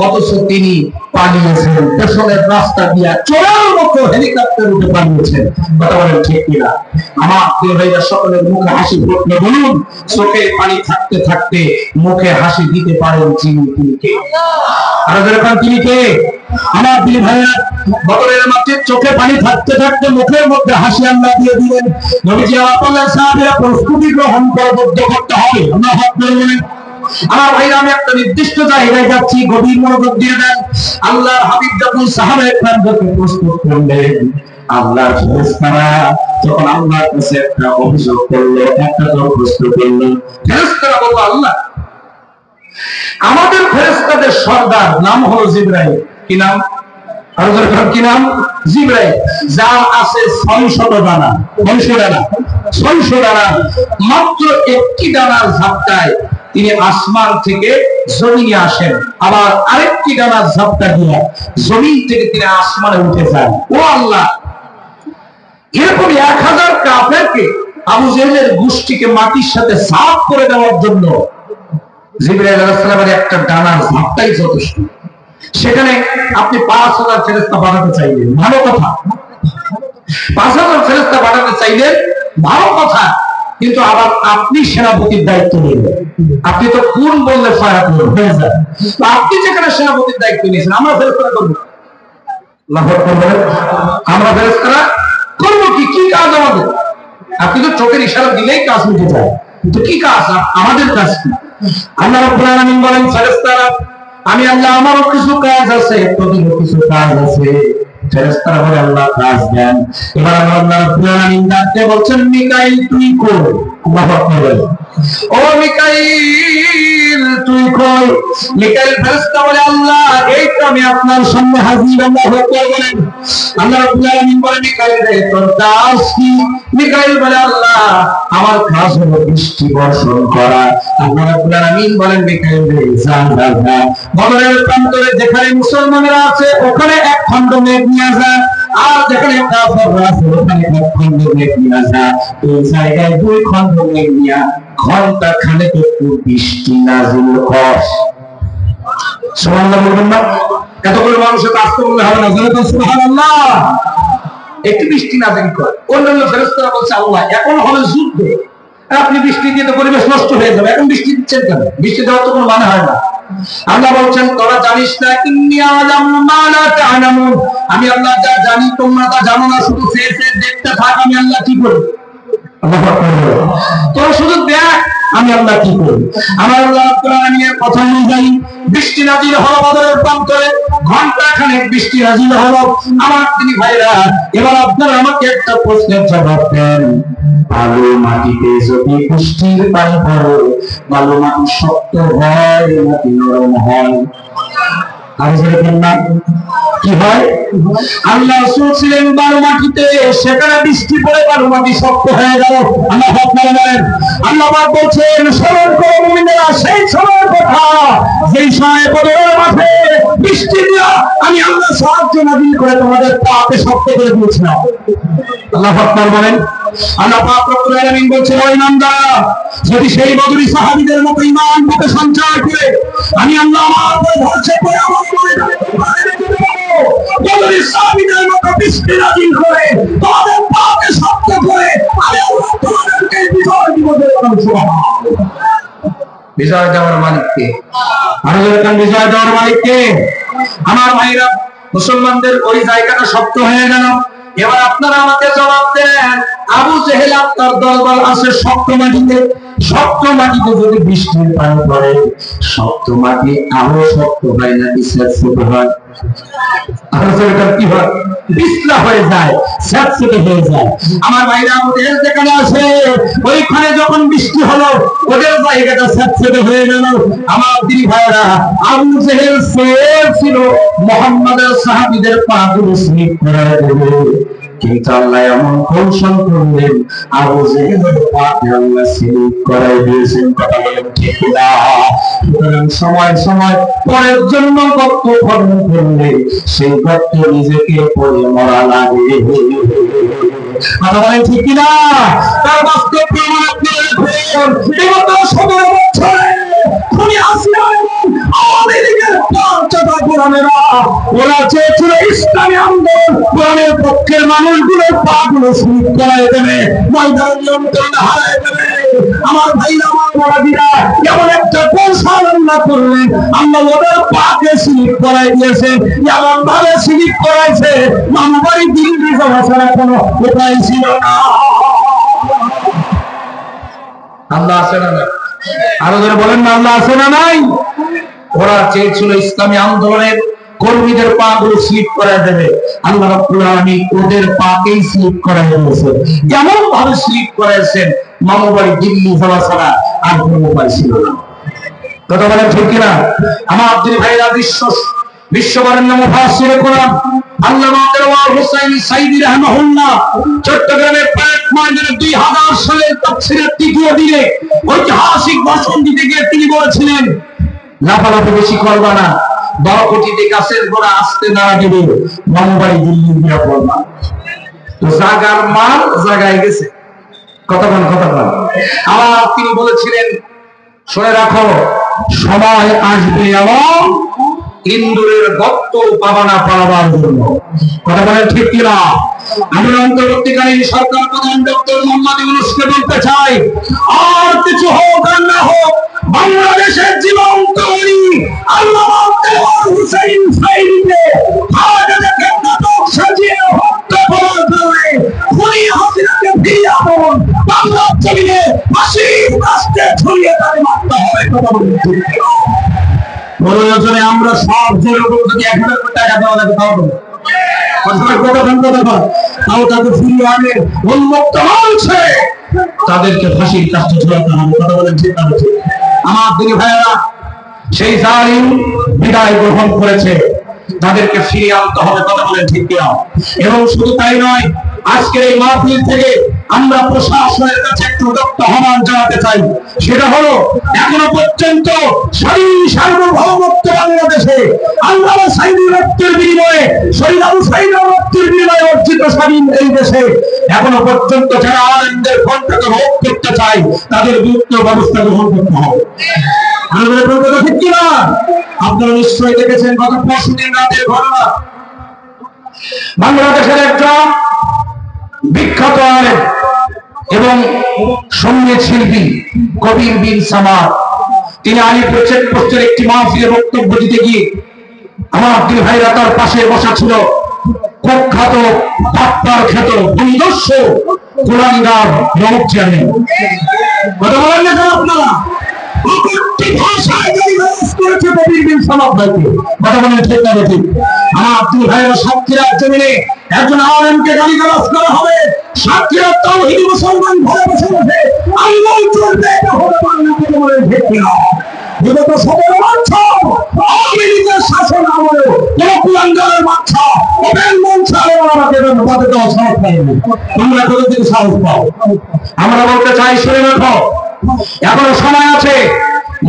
অথচ তিনি পালিয়েছেন। দেশের রাস্তা দিয়া চোরার মতো হেলিকপ্টার উঠে পালিয়েছেন। কথা বলেন ঠিক কিনা? আমার প্রিয় ভাইরা, সকলের মুখে হাসি ফুটলে বলুন, চোখে পানি থাকতে থাকতে মুখে হাসি দিতে পারেন যিনি, তিনি কে? আর যখন তিনি কে? আমার প্রিয় ভাইরা, বদরের মাঠে চোখে পানি থাকতে থাকতে মুখের মধ্যে হাসি আল্লাহ দিয়ে দিলেন। নবীজি আল্লাহ সাহাবীরা প্রস্তুতি গ্রহণ করতে হবে। আমরা হাত ধরে আমার ভাইরা, আমি একটা নির্দিষ্ট জায়গায় যাচ্ছি, গভীর মনোযোগ দিয়ে দেন। আল্লাহর হাবিব যখন সাহাবায়ে কেরামকে প্রস্তুত করলেন, আল্লাহর ফেরেশতারা যখন আল্লাহর কাছে একটা অভিযোগ করলো, একটা দরখাস্ত করলো, ফেরেশতারা বলল, আল্লাহ আমাদের ফেরেশতাদের সর্দার নাম হলো জিবরাইল। কি নাম? আর কি নাম? জিবরাইল। যার আছে 600 ডানা। 600 ডানা। মাত্র একটি ডানার ঝাপটায় তিনি আসমান থেকে জমিনে আসেন, আবার আরেকটি ডানার ঝাপটা দিয়ে জমিন থেকে তিনি আসমানে উঠে যান। ও আল্লাহ, এরকম 1000 কাফেরকে, আবু জেহেলের গোষ্ঠীকে মাটির সাথে সাফ করে দেওয়ার জন্য জিবরাইল আলাইহিস সালামের একটা ডানার ঝাপটাই যথেষ্ট। সেখানে আপনি 5000 ফেরেশতা বানাতে চাইলেন, ভালো কথা। 5000 ফেরেশতা বানাতে চাইলেন, ভালো কথা। কিন্তু আবার আপনি সেনাপতির দায়িত্ব নিলেন। আপনি তো কোন বললে ফায়াতুল হয়ে যায়। তো আপনি যেখানে সেনাপতির দায়িত্ব নিয়েছেন, আমরা ফেরেশতারা করব, আমরা ফেরেশতারা করব কি কাজ আমাদের? আপনি তো চোখের ইশারা দিলেই কাজ মিটে যায়, কিন্তু কি কাজ আমাদের? কাজ কি? আল্লাহ রাব্বুল আলামিন বলেন, ফেরেশতারা আমি আল্লাহ আমারও কিছু কাজ আছে, তোদেরও কিছু কাজ আছে। ফেরেশতারা বলে, আল্লাহ কাজ দেন। এবার আল্লাহ রাব্বুল আলামিন ডাকতে বলছেন, মিকাইল তুই কই? আল্লাহু আকবার। ও মিকাইল তুই কই? মিকাইল ফেরেশতা বলে, আল্লাহ এই তো আমি আপনার সামনে হাজির। আল্লাহু আকবার বলেন। আল্লাহ রাব্বুল আলামিন বলে, মিকাইল রে তোর কাজ কি? মিকাইল বলে, আল্লাহ আমার কাজ হলো বৃষ্টি বর্ষণ করা। আল্লাহ রাব্বুল আলামিন বলেন, মিকাইল রে যা বদরের প্রান্তরে যেখানে মুসলমানেরা আছে ওখানে এক খণ্ড মেঘ নিয়ে যা, আর যেখানে কাফেররা আছে ওখানে এক খণ্ড মেঘ নিয়ে যা। এই জায়গায় 2 খণ্ড মেঘ নিয়ে ঘন্টা খানেক একটু বৃষ্টি নাজিল কর। সুবহানাল্লাহ বলবেন না? এতগুলো মানুষের কাজ করলে হবে না, জোরে বলুন সুবহানাল্লাহ। একটু বৃষ্টি নাজিল কর। অন্যান্য ফেরেশতারা বলছে, আল্লাহ এখন হবে যুদ্ধ, আপনি বৃষ্টি দিয়ে তো পরিবেশ নষ্ট হয়ে যাবে, এখন বৃষ্টি দিচ্ছেন কেন? বৃষ্টি দেওয়ার তো কোনো মানে হয় না। আল্লাহ বলছেন, তোরা জানিস না, ইন্নী আ'লামু মা লা তা'লামুন, আমি আল্লাহ যা জানি তোমরা তা জানো না। শুধু চেয়ে দেখতে থাক আমি আল্লাহ কি করি। তোরা শুধু দেখ আমি আল্লাহ কি করি। আমার আল্লাহ রাব্বুল আলামিনের কথা অনুযায়ী বৃষ্টি নাজিল হলো বদরের প্রান্তরে, ঘন্টা খানেক বৃষ্টি নাজিল হলো। আমার তিনি ভাইরা, এবার আপনারা আমাকে একটা প্রশ্নের জবাব দেন। বালু মাটিতে যদি বৃষ্টির পানি পড়ে, বালু মাটি শক্ত হয় নাকি নরম হয়? আর কি হয়? আল্লাহ রাসূল ছিলেন বালু মাটিতে, সেখানে বৃষ্টি পড়ে বালু মাটি শক্ত হয়ে গেল। আল্লাহ বলেন, আল্লাহ পাক বলছেন, স্মরণ করো মুমিনেরা সেই সময়ের কথা যেই সময় বদরের মাঠে বৃষ্টি দিয়া আমি আল্লাহ সাহায্য নাযিল করে তোমাদের পাকে শক্ত করে দিয়েছিলাম। আল্লাহ পাক বলেন, আল্লাহ পাক রব্বুল আলামিন বলছেন, ও ইমানদাররা, যদি সেই বদরি সাহাবীদের মতো ঈমান বুকে সঞ্চার করে আমি আল্লাহ আমার উপর ভরসা করে আমার বদরি সাহাবীদের মতো বৃষ্টি নাযিল করে তোমাদের পাকে শক্ত করে আমি আল্লাহ তোমাদেরকে বিজয় দিব। সুবহানাল্লাহ। বিজয় দেওয়ার মালিক কে? আরো বলেন, বিজয় দেওয়ার মালিক কে? আমার ভাইরা, মুসলমানদের ওই জায়গাটা শক্ত হয়ে গেল। এবার আপনারা আমাকে জবাব দেন, আবু জেহেল আপনার দলবল আছে শক্ত মাটিতে। শক্ত মাটিতে যদি বৃষ্টির পানি পড়ে, শক্ত মাটি আরো শক্ত হয় নাকি স্যাঁতসেঁতে হয়? কি হয়? পিছলা হয়ে যায়, স্যাঁতসেঁতে হয়ে যায়। আমার ভাইরা, ওদের যেখানে আছে ওইখানে যখন বৃষ্টি হলো ওদের জায়গাটা স্যাঁতসেঁতে হয়ে গেল। আমার দিদি ভাইরা, আবু জেহেল ছিল মুহাম্মাদের সাহাবীদের পা গুলো স্লিপ করে দেবে। কিন্তু আল্লাহ এমন কৌশল করলেন, আবু জেহেলের পাকে আল্লাহ সিলিপ করাই দিয়েছেন। কথা বলেন ঠিক না? সুতরাং সময় সময় পরের জন্য গর্ত খনন করলে সেই গর্ত নিজেকে পড়ে মরা লাগে। কথা বলেন ঠিক কিনা? তার বাস্তব প্রমাণ আপনারা দেখুন। বিগত 17 বছরে খুনি হাসিনা এবং আওয়ামী লীগের পঞ্চদশ কোরআনেরা ওরা চেয়েছিল ইসলামী আন্দোলন কোরআনের পক্ষের মানুষগুলোর পাগুলো স্লিপ করাই দেবে, ময়দান নিয়ন্ত্রণ হারাই দেবে। আমার ভাইরা, আমার বড়দিরা, এমন একটা কৌশল আল্লাহ করলেন, আল্লাহ ওদের পাকে স্লিপ করাই দিয়েছে। এমন ভাবে স্লিপ করাইছে, মামবাড়ি দিল্লি যাওয়া ছাড়া কোনো উপায় ছিল না। আল্লাহ আছে না? আরো ধরে বলেন না, আল্লাহ আছে না নাই? ওরা চেয়েছিল ইসলামী আন্দোলনের কর্মীদের পা গুলো স্লিপ করায় দেবে, আল্লাহ রাব্বুল আলামিন ওদের পাকেই স্লিপ করায় দিয়েছে। এমন ভাবে স্লিপ করাইছেন, মামুবাড়ি দিল্লি যাওয়া ছাড়া আর কোনো উপায় ছিল না। কথা বলেন ঠিক কিনা? আমার দিন ভাইরা, বিশ্ববরেণ্য মুফাসসির কোরআন আল্লামা দেওয়ার হোসেন সাইদি রাহমাহুল্লাহ চট্টগ্রামের প্যাক ময়দানে 2000 সালের তাফসীরের তৃতীয় দিনে ঐতিহাসিক ভাষণ দিতে গিয়ে তিনি বলেছিলেন, লাফালাফি বেশি করবা না, 12 কোটিতে গাছের গোড়া আসতে না দিবে, মামুবাড়ি দিল্লি দিয়া পড়বা। তো জাগার মাল জাগায় গেছে। কথা বল। আবার তিনি বলেছিলেন, শুনে রাখো, সময় আসবে এমন ইন্দুরের গর্ত পাবানা পালাবার জন্য। কথা বলেন ঠিক কিনা? আমি অন্তর্বর্তীকালীন সরকার প্রধান ডক্টর মোহাম্মদ ইউনূসকে বলতে চাই, আর কিছু হোক আর না হোক, বাংলাদেশের জীবন্ত আল্লামা দেওয়ার হোসেন সাইদিকে হাজারকে নাটক সাজিয়ে হত্যা করার কারণে খুনি হাসিনাকে ফিরিয়ে আনুন, বাংলার জমিনে ফাঁসির রাষ্ট্রে ছড়িয়ে তাকে মারতে হবে। কথা বলেন ঠিক কিনা? প্রয়োজনে আমরা সব যেরকম যদি 1000 কোটি টাকা দেওয়া লাগে তাও দেবো, তাও তাকে ফিরিয়ে আনে, উন্মুক্ত হচ্ছে তাদেরকে ফাঁসির কাছে ঝুলাতে হবে। কথা বলেন ঠিক না? আমার দিদি ভাইয়েরা, সেই জালিম বিদায় গ্রহণ করেছে, তাদেরকে ফিরিয়ে আনতে হবে। কথা বলেন ঠিক কিনা? এবং শুধু তাই নয়, আজকের এই মাহফিল থেকে আমরা প্রশাসনের কাছে একটু দত্ত আহ্বান জানাতে চাই। সেটা হলো, এখনো পর্যন্ত স্বাধীন সার্বভৌমত্ব বাংলাদেশে আল্লামা সাইদির রক্তের বিনিময়ে, শহীদ আবু সাঈদের রক্তের বিনিময়ে অর্জিত স্বাধীন এই দেশে এখনো পর্যন্ত যারা আলেমদের কণ্ঠকে রোধ করতে চায়, তাদের বিরুদ্ধে ব্যবস্থা গ্রহণ করতে হবে। ঠিক কিনা? আপনারা নিশ্চয়ই দেখেছেন গত 5 দিন রাতের ঘটনা। বাংলাদেশের একজন বিখ্যাত আলেম এবং সঙ্গীত শিল্পী কবির বিন সামাদ, তিনি আলিপুর চেকপোস্টের একটি মাহফিলে বক্তব্য দিতে গিয়ে আমার দুই ভাইরা তার পাশে বসা ছিল কুখ্যাত বাপ্পার খ্যাত বন্দস্য কুলাঙ্গার নমক চেয়ারম্যান। কথা বলেন না আপনারা? একজন আলেমকে গালিগালাজ করা হবে, সাক্ষীরা তাওহীদি মুসলমান ঘরে বসে বসে আঙ্গুল চলবে, এটা হতে পারে না। কথা বলেন ঠিক কিনা? বিগত 17 বছর আওয়ামী লীগের শাসন আমলে কোন কুলাঙ্গারের বাচ্চা ওপেন মঞ্চে আমাকে বাধা দেওয়ার সাহস পাইনি। তোমরা কোথা থেকে সাহস পাও? আমরা বলতে চাই, শুনে রাখো, এখনো সময় আছে।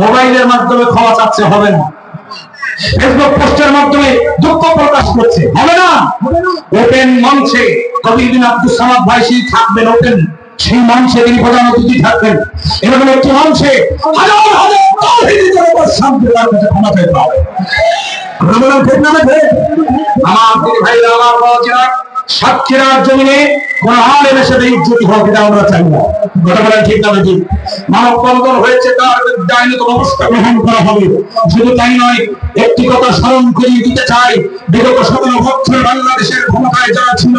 মোবাইলের মাধ্যমে ক্ষমা চাচ্ছে হবে না, ফেসবুক পোস্টের মাধ্যমে দুঃখ প্রকাশ করছে হবে না। ওপেন মঞ্চে কবির বিন আব্দুস সামাদ ভাই থাকবেন, ওপেন সেই মঞ্চে তিনি প্রধান অতিথি থাকবেন। এরকম একটি মঞ্চে হাজার হাজার তাওহীদি জনতার সামনে তার কাছে ক্ষমা চাইতে হবে। আমার দিদি ভাইরা, আমার বাবাজিরা, সাক্ষীরা জমিনে কোন আলেম এসে ইজ্জতি হোক, এটা আমরা চাই না। কথা বলেন ঠিক না? ঠিক। মানব বন্ধন হয়েছে, তার আইনত ব্যবস্থা গ্রহণ করা হবে। শুধু তাই নয়, একটি কথা স্মরণ করিয়ে দিতে চাই, বিগত 17 বছর বাংলাদেশের ক্ষমতায় যারা ছিল,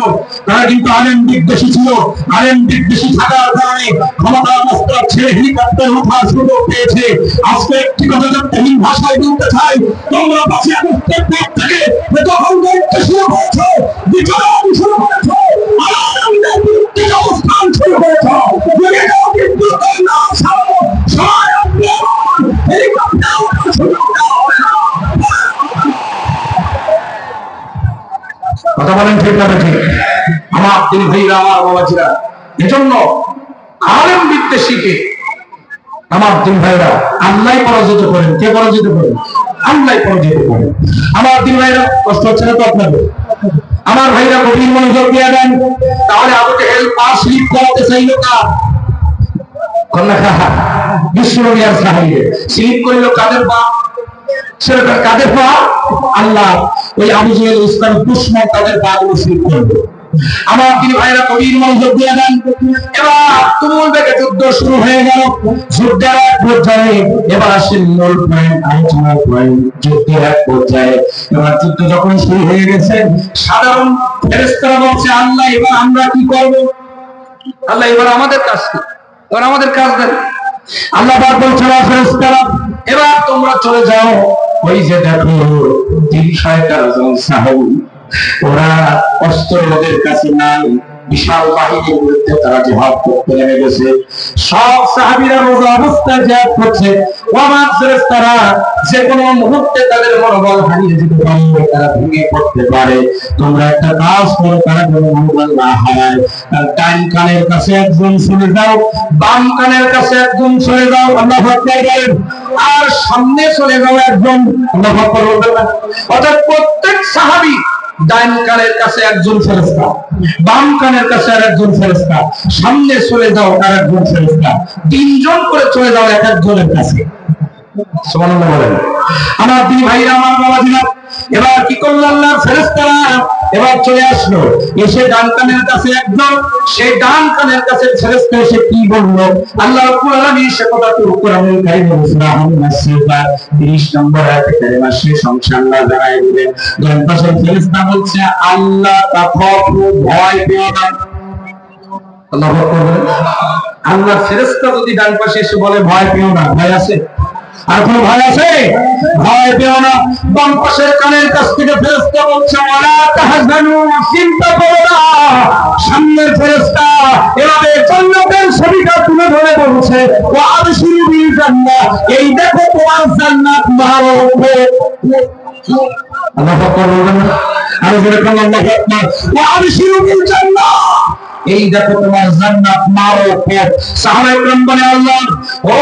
তারা কিন্তু আলেম বিদ্বেষী ছিল। আলেম বিদ্বেষী থাকার কারণে ক্ষমতার মস্তক ছেড়ে হেলিকপ্টার ওঠার সুযোগ পেয়েছে। আজকে একটি কথা যুদ্ধহীন ভাষায় বলতে চাই, তোমরা 5 আগস্টের পর থেকে যখন দায়িত্ব শুরু করেছো, বিচরণ শুরু করেছো, আলেমদের বিরুদ্ধে অবস্থান শুরু করেছো, কিন্তু না সহায়ক হেলিকপ্টার ওঠার সুযোগ দেওয়া হবে না। কথা বলেন ঠিক না? ঠিক। আমার দিন ভাইরা, আমার বাবাজিরা, এজন্য আলেম বিদ্বেষীকে আমার দিন ভাইরা আল্লাহ পরাজিত করেন। কে পরাজিত করেন? আল্লাহ পরাজিত করেন। আমার দিন ভাইরা, কষ্ট হচ্ছে না তো আপনাদের? আমার ভাইরা গভীর মনোযোগ দিয়ে দেন। তাহলে আবু জেহেল পা স্লিপ করাতে চাইল কার? বিশ্বনবী আর সাহাবীদের স্লিপ করিল কাদের পা? সেটা কাদের পা? আল্লাহ ওই আবু জেহেল ইসলাম দুশমন তাদের পা গুলো স্লিপ করবে। আমার দিন ভাইরা গভীর মনোযোগ দিয়ে দেন। এবার তুমুল বেগে যুদ্ধ শুরু হয়ে গেল। যুদ্ধের এক পর্যায়ে এবার আসেন মূল পয়েন্ট, আলোচনার পয়েন্ট, যুদ্ধের এক পর্যায়ে এবার যুদ্ধ যখন শুরু হয়ে গেছে, সাধারণ ফেরেশতারা বলছে আল্লাহ এবার আমরা কি করব? আল্লাহ এবার আমাদের কাজ কি? এবার আমাদের কাজ দেন। আল্লাহ পাক বলছে ফেরেশতারা এবার তোমরা চলে যাও, ওই যে দেখো 311 জন সাহাবী, ওরা অস্ত্র ওদের কাছে নাই, বিশাল বাহিনীর বিরুদ্ধে তারা জিহাদ করতে নেমে গেছে। সব সাহাবীরা রোজা অবস্থায় জিহাদ করছে। ওয়ামার ফেরেশতারা যে কোনো মুহূর্তে তাদের মনোবল হারিয়ে যেতে পারে, তারা ভেঙে পড়তে পারে। তোমরা একটা কাজ করো, তারা যেন মনোবল না হারায়। ডান কানের কাছে একজন চলে যাও, বাম কানের কাছে একজন চলে যাও, আল্লাহু আকবার বলেন, আর সামনে চলে যাও একজন, আল্লাহু আকবার বলবেন। অর্থাৎ প্রত্যেক সাহাবী ডান কানের কাছে একজন ফেরেশতা, বাম কানের কাছে আরেকজন ফেরেশতা, সামনে চলে যাও আরেকজন ফেরেশতা, 3 জন করে চলে যাও এক একজনের কাছে। সুবহানাল্লাহ বলেন। আমার দিদি ভাইরা, আমার বাবাজিরা, এবার কি করলো আল্লাহর ফেরেশতারা? এবার চলে আসলো, এসে ডান কানের কাছে একজন, সেই ডান কানের কাছে ফেরেশতা এসে কি বললো? আল্লাহ রাব্বুল আলামিন সে কথা কোরআনুল কারীমে সূরা আন-নাসর 30 নম্বর আয়াতে কারিমা শেষ অংশে আল্লাহ জানায় দিলেন, ডান পাশের ফেরেশতা বলছে আল্লাহ তাখাফু, ভয় পেও না। আল্লাহু আকবার বলেন। আল্লাহর ফেরেশতা যদি ডান পাশে এসে বলে ভয় পেও না, ভয় আছে? আর কোনো ভয় আছে? ভয় পেও না। বাম পাশের কানের কাছ থেকে ফেরেশতা বলছে ওয়ালা তাহজানু, চিন্তা করো না। সামনের ফেরেশতা এভাবে জান্নাতের ছবিটা তুলে ধরে বলছে ওয়া আবশিরু বিল জান্নাহ, এই দেখো তোমার জান্নাত মারবে। আল্লাহু আকবার বলবেন না? আর জোরে কোন আল্লাহু আকবার। ওয়া আবশিরু বিল জান্নাহ, এই দেখো তোমার জান্নাত মারবে। সাহাবায়ে কেরাম বলে আল্লাহ ও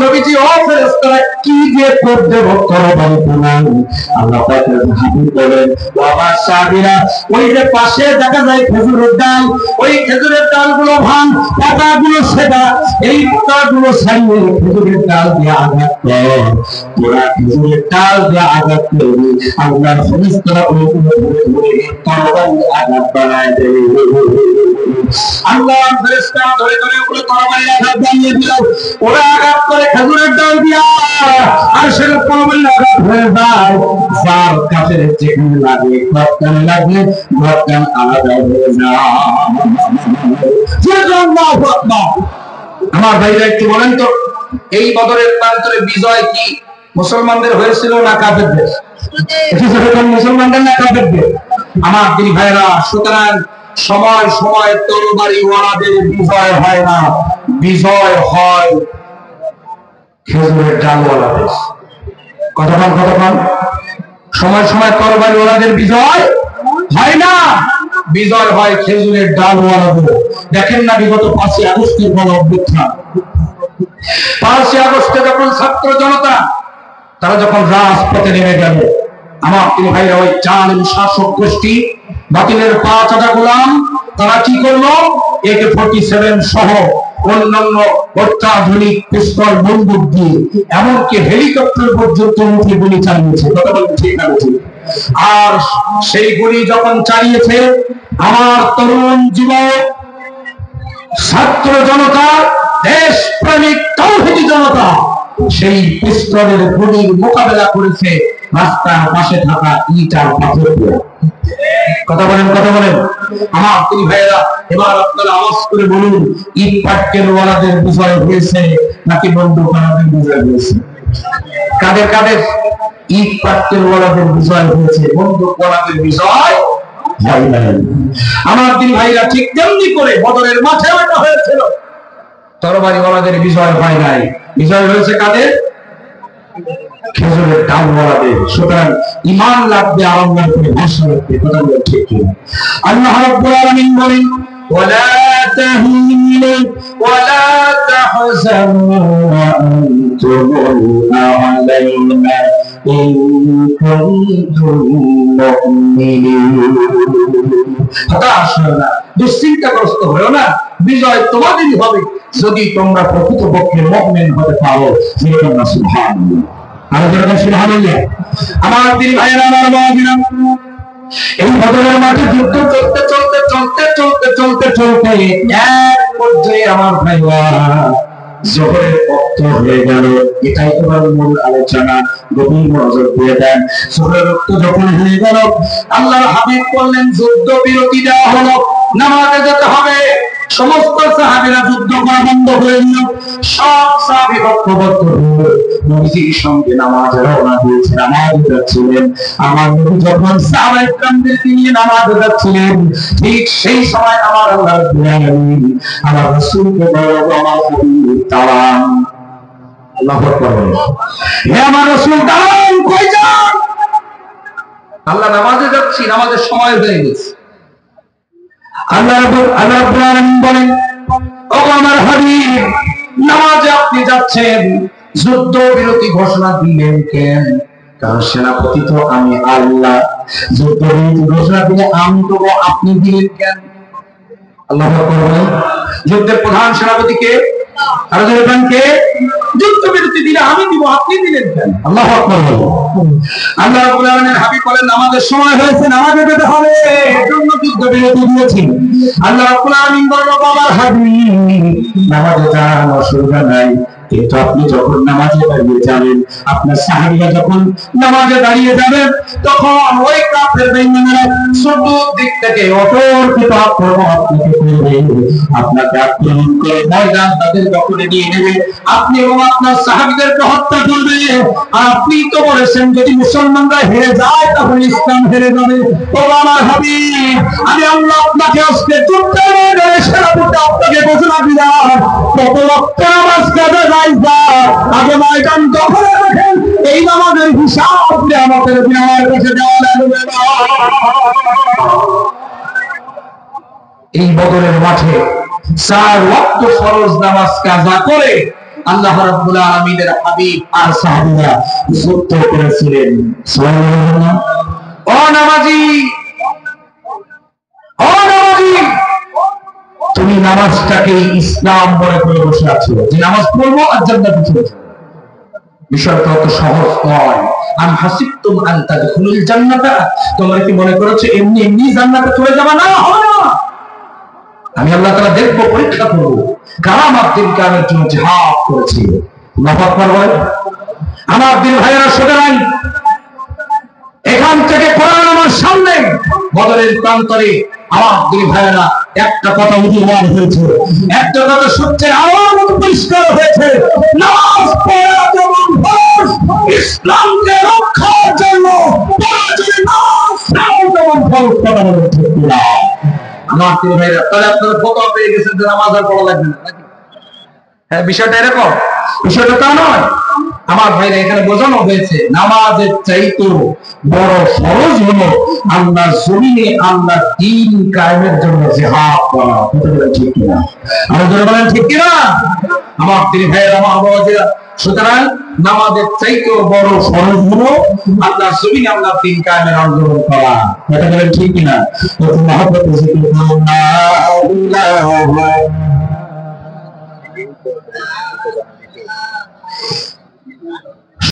নবীজি, ও ফেরেশতারা কি যে করতে করো বলতো না। আল্লাহ পাকের হাবিব বলেন বাবা সাহাবীরা, ওই যে পাশে দেখা যায় খেজুরের ডাল, ওই খেজুরের ডালগুলো ভাঙ, পাতাগুলো সেটা, এই পাতাগুলো ছাড়িয়ে খেজুরের ডাল দিয়ে আঘাত কর। তোরা খেজুরের ডাল দিয়ে আঘাত করবি, আল্লাহর ফেরেশতারা ওইগুলো ধরে ধরে তরবারি আঘাত বানায় দেবে। আল্লাহর ফেরেশতা ধরে ধরে ওগুলো তরবারি আঘাত বানিয়ে দিল। ওরা আঘাত করে খেজুরের ডাল দিয়া, আর সেটা তরবারি আঘাত হয়ে যায়। যার কাছে যেখানে লাগে, গর্দানে লাগলে গর্দান আলাদা হয়ে যায়। আল্লাহু আকবার। আমার ভাইরা একটু বলেন তো, এই বদরের প্রান্তরে বিজয় কি মুসলমানদের হয়েছিল না কাফেরদের? মুসলমানদের না কাফেরদের? আমার দিনী ভাইরা, সুতরাং সময় সময় তরবারি ওয়ালাদের বিজয় হয় না, বিজয় হয় খেজুরের ডালওয়ালাদের। কতক্ষণ সময় সময় তরবারি ওয়ালাদের বিজয় হয় না, বিজয় হয় খেজুরের ডালওয়ালাদের। দেখেন না বিগত 5ই আগস্টের গণ অভ্যুত্থান, 5ই আগস্টে যখন ছাত্র জনতা তারা যখন রাজপথে নেমে গেল, আমার তিন ভাইরা ওই জালিম শাসক গোষ্ঠী বাতিলের 5 গোলাম তারা কি করলো? AK-47 সহ অন্যান্য অত্যাধুনিক পিস্তল বন্দুক দিয়ে, এমনকি হেলিকপ্টার পর্যন্ত মুখে গুলি চালিয়েছে। কথা বলতে ঠিক আছে? আর সেই গুলি যখন চালিয়েছে, আমার তরুণ যুবক ছাত্র জনতা, দেশপ্রেমিক তাওহীদি জনতা সেই পিস্তলের গুলির মোকাবেলা করেছে রাস্তার পাশে থাকা ইট আর পাথর দিয়ে। কথা বলেন আমার তিন ভাইয়েরা, এবার আপনারা আওয়াজ করে বলুন, ইট পাটকেল ওয়ালাদের বিজয় হয়েছে নাকি বন্দুক ওয়ালাদের বিজয় হয়েছে? কাদের কাদের? ইট পাটকেল ওয়ালাদের বিজয় হয়েছে, বন্দুক ওয়ালাদের বিজয় হয় নাই। আমার তিন ভাইরা ঠিক তেমনি করে বদরের মাঠে ওটা হয়েছিল, তরবারি ওয়ালাদের বিজয় হয় নাই। বিজয় হয়েছে কাদের? খেজুরের ডালওয়ালাদের। সুতরাং ঈমান লাগবে, আল্লাহর উপরে ভরসা রাখবে। কথা বলে ঠিক কিনা? আল্লাহ রাব্বুল আলামিন বলেন ওয়ালা তাহিনু ওয়ালা তাহজানু ওয়া আনতুমুল আ'লাউনা ইন কুনতুম মুমিনিন। হতাশ হও না, দুশ্চিন্তাগ্রস্ত হও না, বিজয় তোমাদেরই হবে যদি তোমরা প্রকৃতপক্ষে মুমিন হতে পারো। সুবহানাল্লাহ। আমার দিন ভাইয়েরা, আমার বাবাজিরা, এই বদরের মাঠে যুদ্ধ চলতে চলতে চলতে চলতে চলতে চলতে এক পর্যায়ে আমার ভাইরা জোহরের ওয়াক্ত হয়ে গেল। এটাই তোমার মূল আলোচনা, গভীর মনোযোগ দিয়ে দেন। জোহরের ওয়াক্ত যখন হয়ে গেল, আল্লাহর হাবিব বললেন যুদ্ধ বিরতি দেওয়া হলো, নামাজে যেতে হবে। সমস্ত সাহাবীরা যুদ্ধ করা বন্ধ করে দিল। সব সাহাবী ঐক্যবদ্ধ হয়ে নবীজির সঙ্গে নামাজে রওনা দিয়েছে, নামাজে যাচ্ছিলেন। আমার নবী যখন সাহাবায়ে কেরামদেরকে নিয়ে নামাজে যাচ্ছিলেন, ঠিক সেই সময় আমার আল্লাহ রাব্বুল আলামিন আমার রাসূলকে বলল, আমার হাবিব দাঁড়ান। আল্লাহু আকবার। হে আমার রাসূল দাঁড়ান, কই যান? আল্লাহ নামাজে যাচ্ছি, নামাজের সময় হয়ে গেছে। আল্লাহ রাব্বুল আলামিন বলেন, ও আমার হাবিব, নামাজে আপনি যাচ্ছেন, যুদ্ধ বিরতি ঘোষণা দিলেন কেন? কারণ সেনাপতি তো আমি আল্লাহ, যুদ্ধ বিরতি ঘোষণা দিলে আমি তো, আপনি দিলেন কেন? আল্লাহু আকবার। যুদ্ধের প্রধান সেনাপতি কে? আর যখন কে? যুদ্ধ বিরতি দিলে আমি দিব, আপনি দিলেন কেন? আল্লাহু আকবার। আল্লাহ রাব্বুল আলামিনের হাবিব বলেন, নামাজের সময় হয়েছে, নামাজে যেতে হবে, এজন্য যুদ্ধ বিরতি দিয়েছি। আল্লাহ রাব্বুল আলামিন বলল, আমার হাবিব নামাজে যান, অসুবিধা নাই, কিন্তু আপনি যখন নামাজে দাঁড়িয়ে যাবেন, আপনার সাহাবীরা যখন নামাজে দাঁড়িয়ে যাবেন, তখন ওই কাফের বেঈমানেরা চতুর্দিক থেকে অতর্কিত আক্রমণ আপনাকে করবে, আপনাকে আক্রমণ করে ময়দান তাদের দখলে নিয়ে নেবে, আপনি এবং আপনার সাহাবীদেরকে হত্যা করবে। আর আপনি তো বলেছেন যদি মুসলমানরা হেরে যায় তাহলে ইসলাম হেরে যাবে। ও আমার হাবিব, আমি আল্লাহ আপনাকে আজকে যুদ্ধের ময়দানে সেনাপতি আপনাকে ঘোষণা দিলাম, কত লক্ষ নামাজ কাজে আগে ময়দান দখলে রাখেন, এই নামাজের হিসাব আমাদের বিনার কাছে দেওয়া লাগবে না। এই বদরের মাঠে 4 ওয়াক্ত ফরজ নামাজ কাজা করে আল্লাহ রাব্বুল আলামিনের হাবিব আর সাহাবীরা যুদ্ধ করেছিলেন। সুবহানাল্লাহ। ও নামাজি, ও নামাজি, তুমি নামাজটাকে ইসলাম মনে করে বসে আছো যে নামাজ পড়বো আর জান্নাতে চলে যাবো। বিষয়টা অত সহজ নয়। আম হাসিবতুম আন তাদখুলুল জান্নাতা, তোমরা কি মনে করেছো এমনি এমনি জান্নাতে চলে যাবে? না, হবে না। আমি আল্লাহ তাআলা দেখবো, পরীক্ষা করব, কারা আমার দিন কায়েমের জন্য জিহাদ করেছে। আল্লাহু আকবার বলে। আমার দিন ভাইয়েরা, সুতরাং এখান থেকে কোরআন আমার সামনে বদরের প্রান্তরে আমার দুই ভাইয়েরা একটা কথা উঠে হয়েছে, একটা কথা সত্যের আলোর মতো পরিষ্কার হয়েছে, নামাজ পড়া যেমন ফরজ, ইসলামকে রক্ষার জন্য প্রয়োজনে নামাজ পড়াও যেমন ফরজ। কথা বলে ঠিক না? আমার দুই ভাইয়েরা তাহলে আপনারা ফতোয়া পেয়ে গেছেন যে নামাজ আর পড়া লাগবে না নাকি? হ্যাঁ, বিষয়টা এরকম, বিষয়টা তা নয়। আমার ভাইরা, এখানে বোঝানো হয়েছে নামাজের চাইতে বড় ফরজ হলো আল্লাহর জমিনে আল্লাহর দ্বীন কায়েমের জন্য জিহাদ করা। কথা ঠিক কিনা? আমাদের বলেন ঠিক কিনা? আমার দিন ভাইয়েরা, আমার বাবাজিরা, সুতরাং নামাজের চাইতে বড় ফরজ হলো আল্লাহর জমিনে আল্লাহর দ্বীন কায়েমের আন্দোলন করা। কথা বলেন ঠিক কিনা? মহব্বত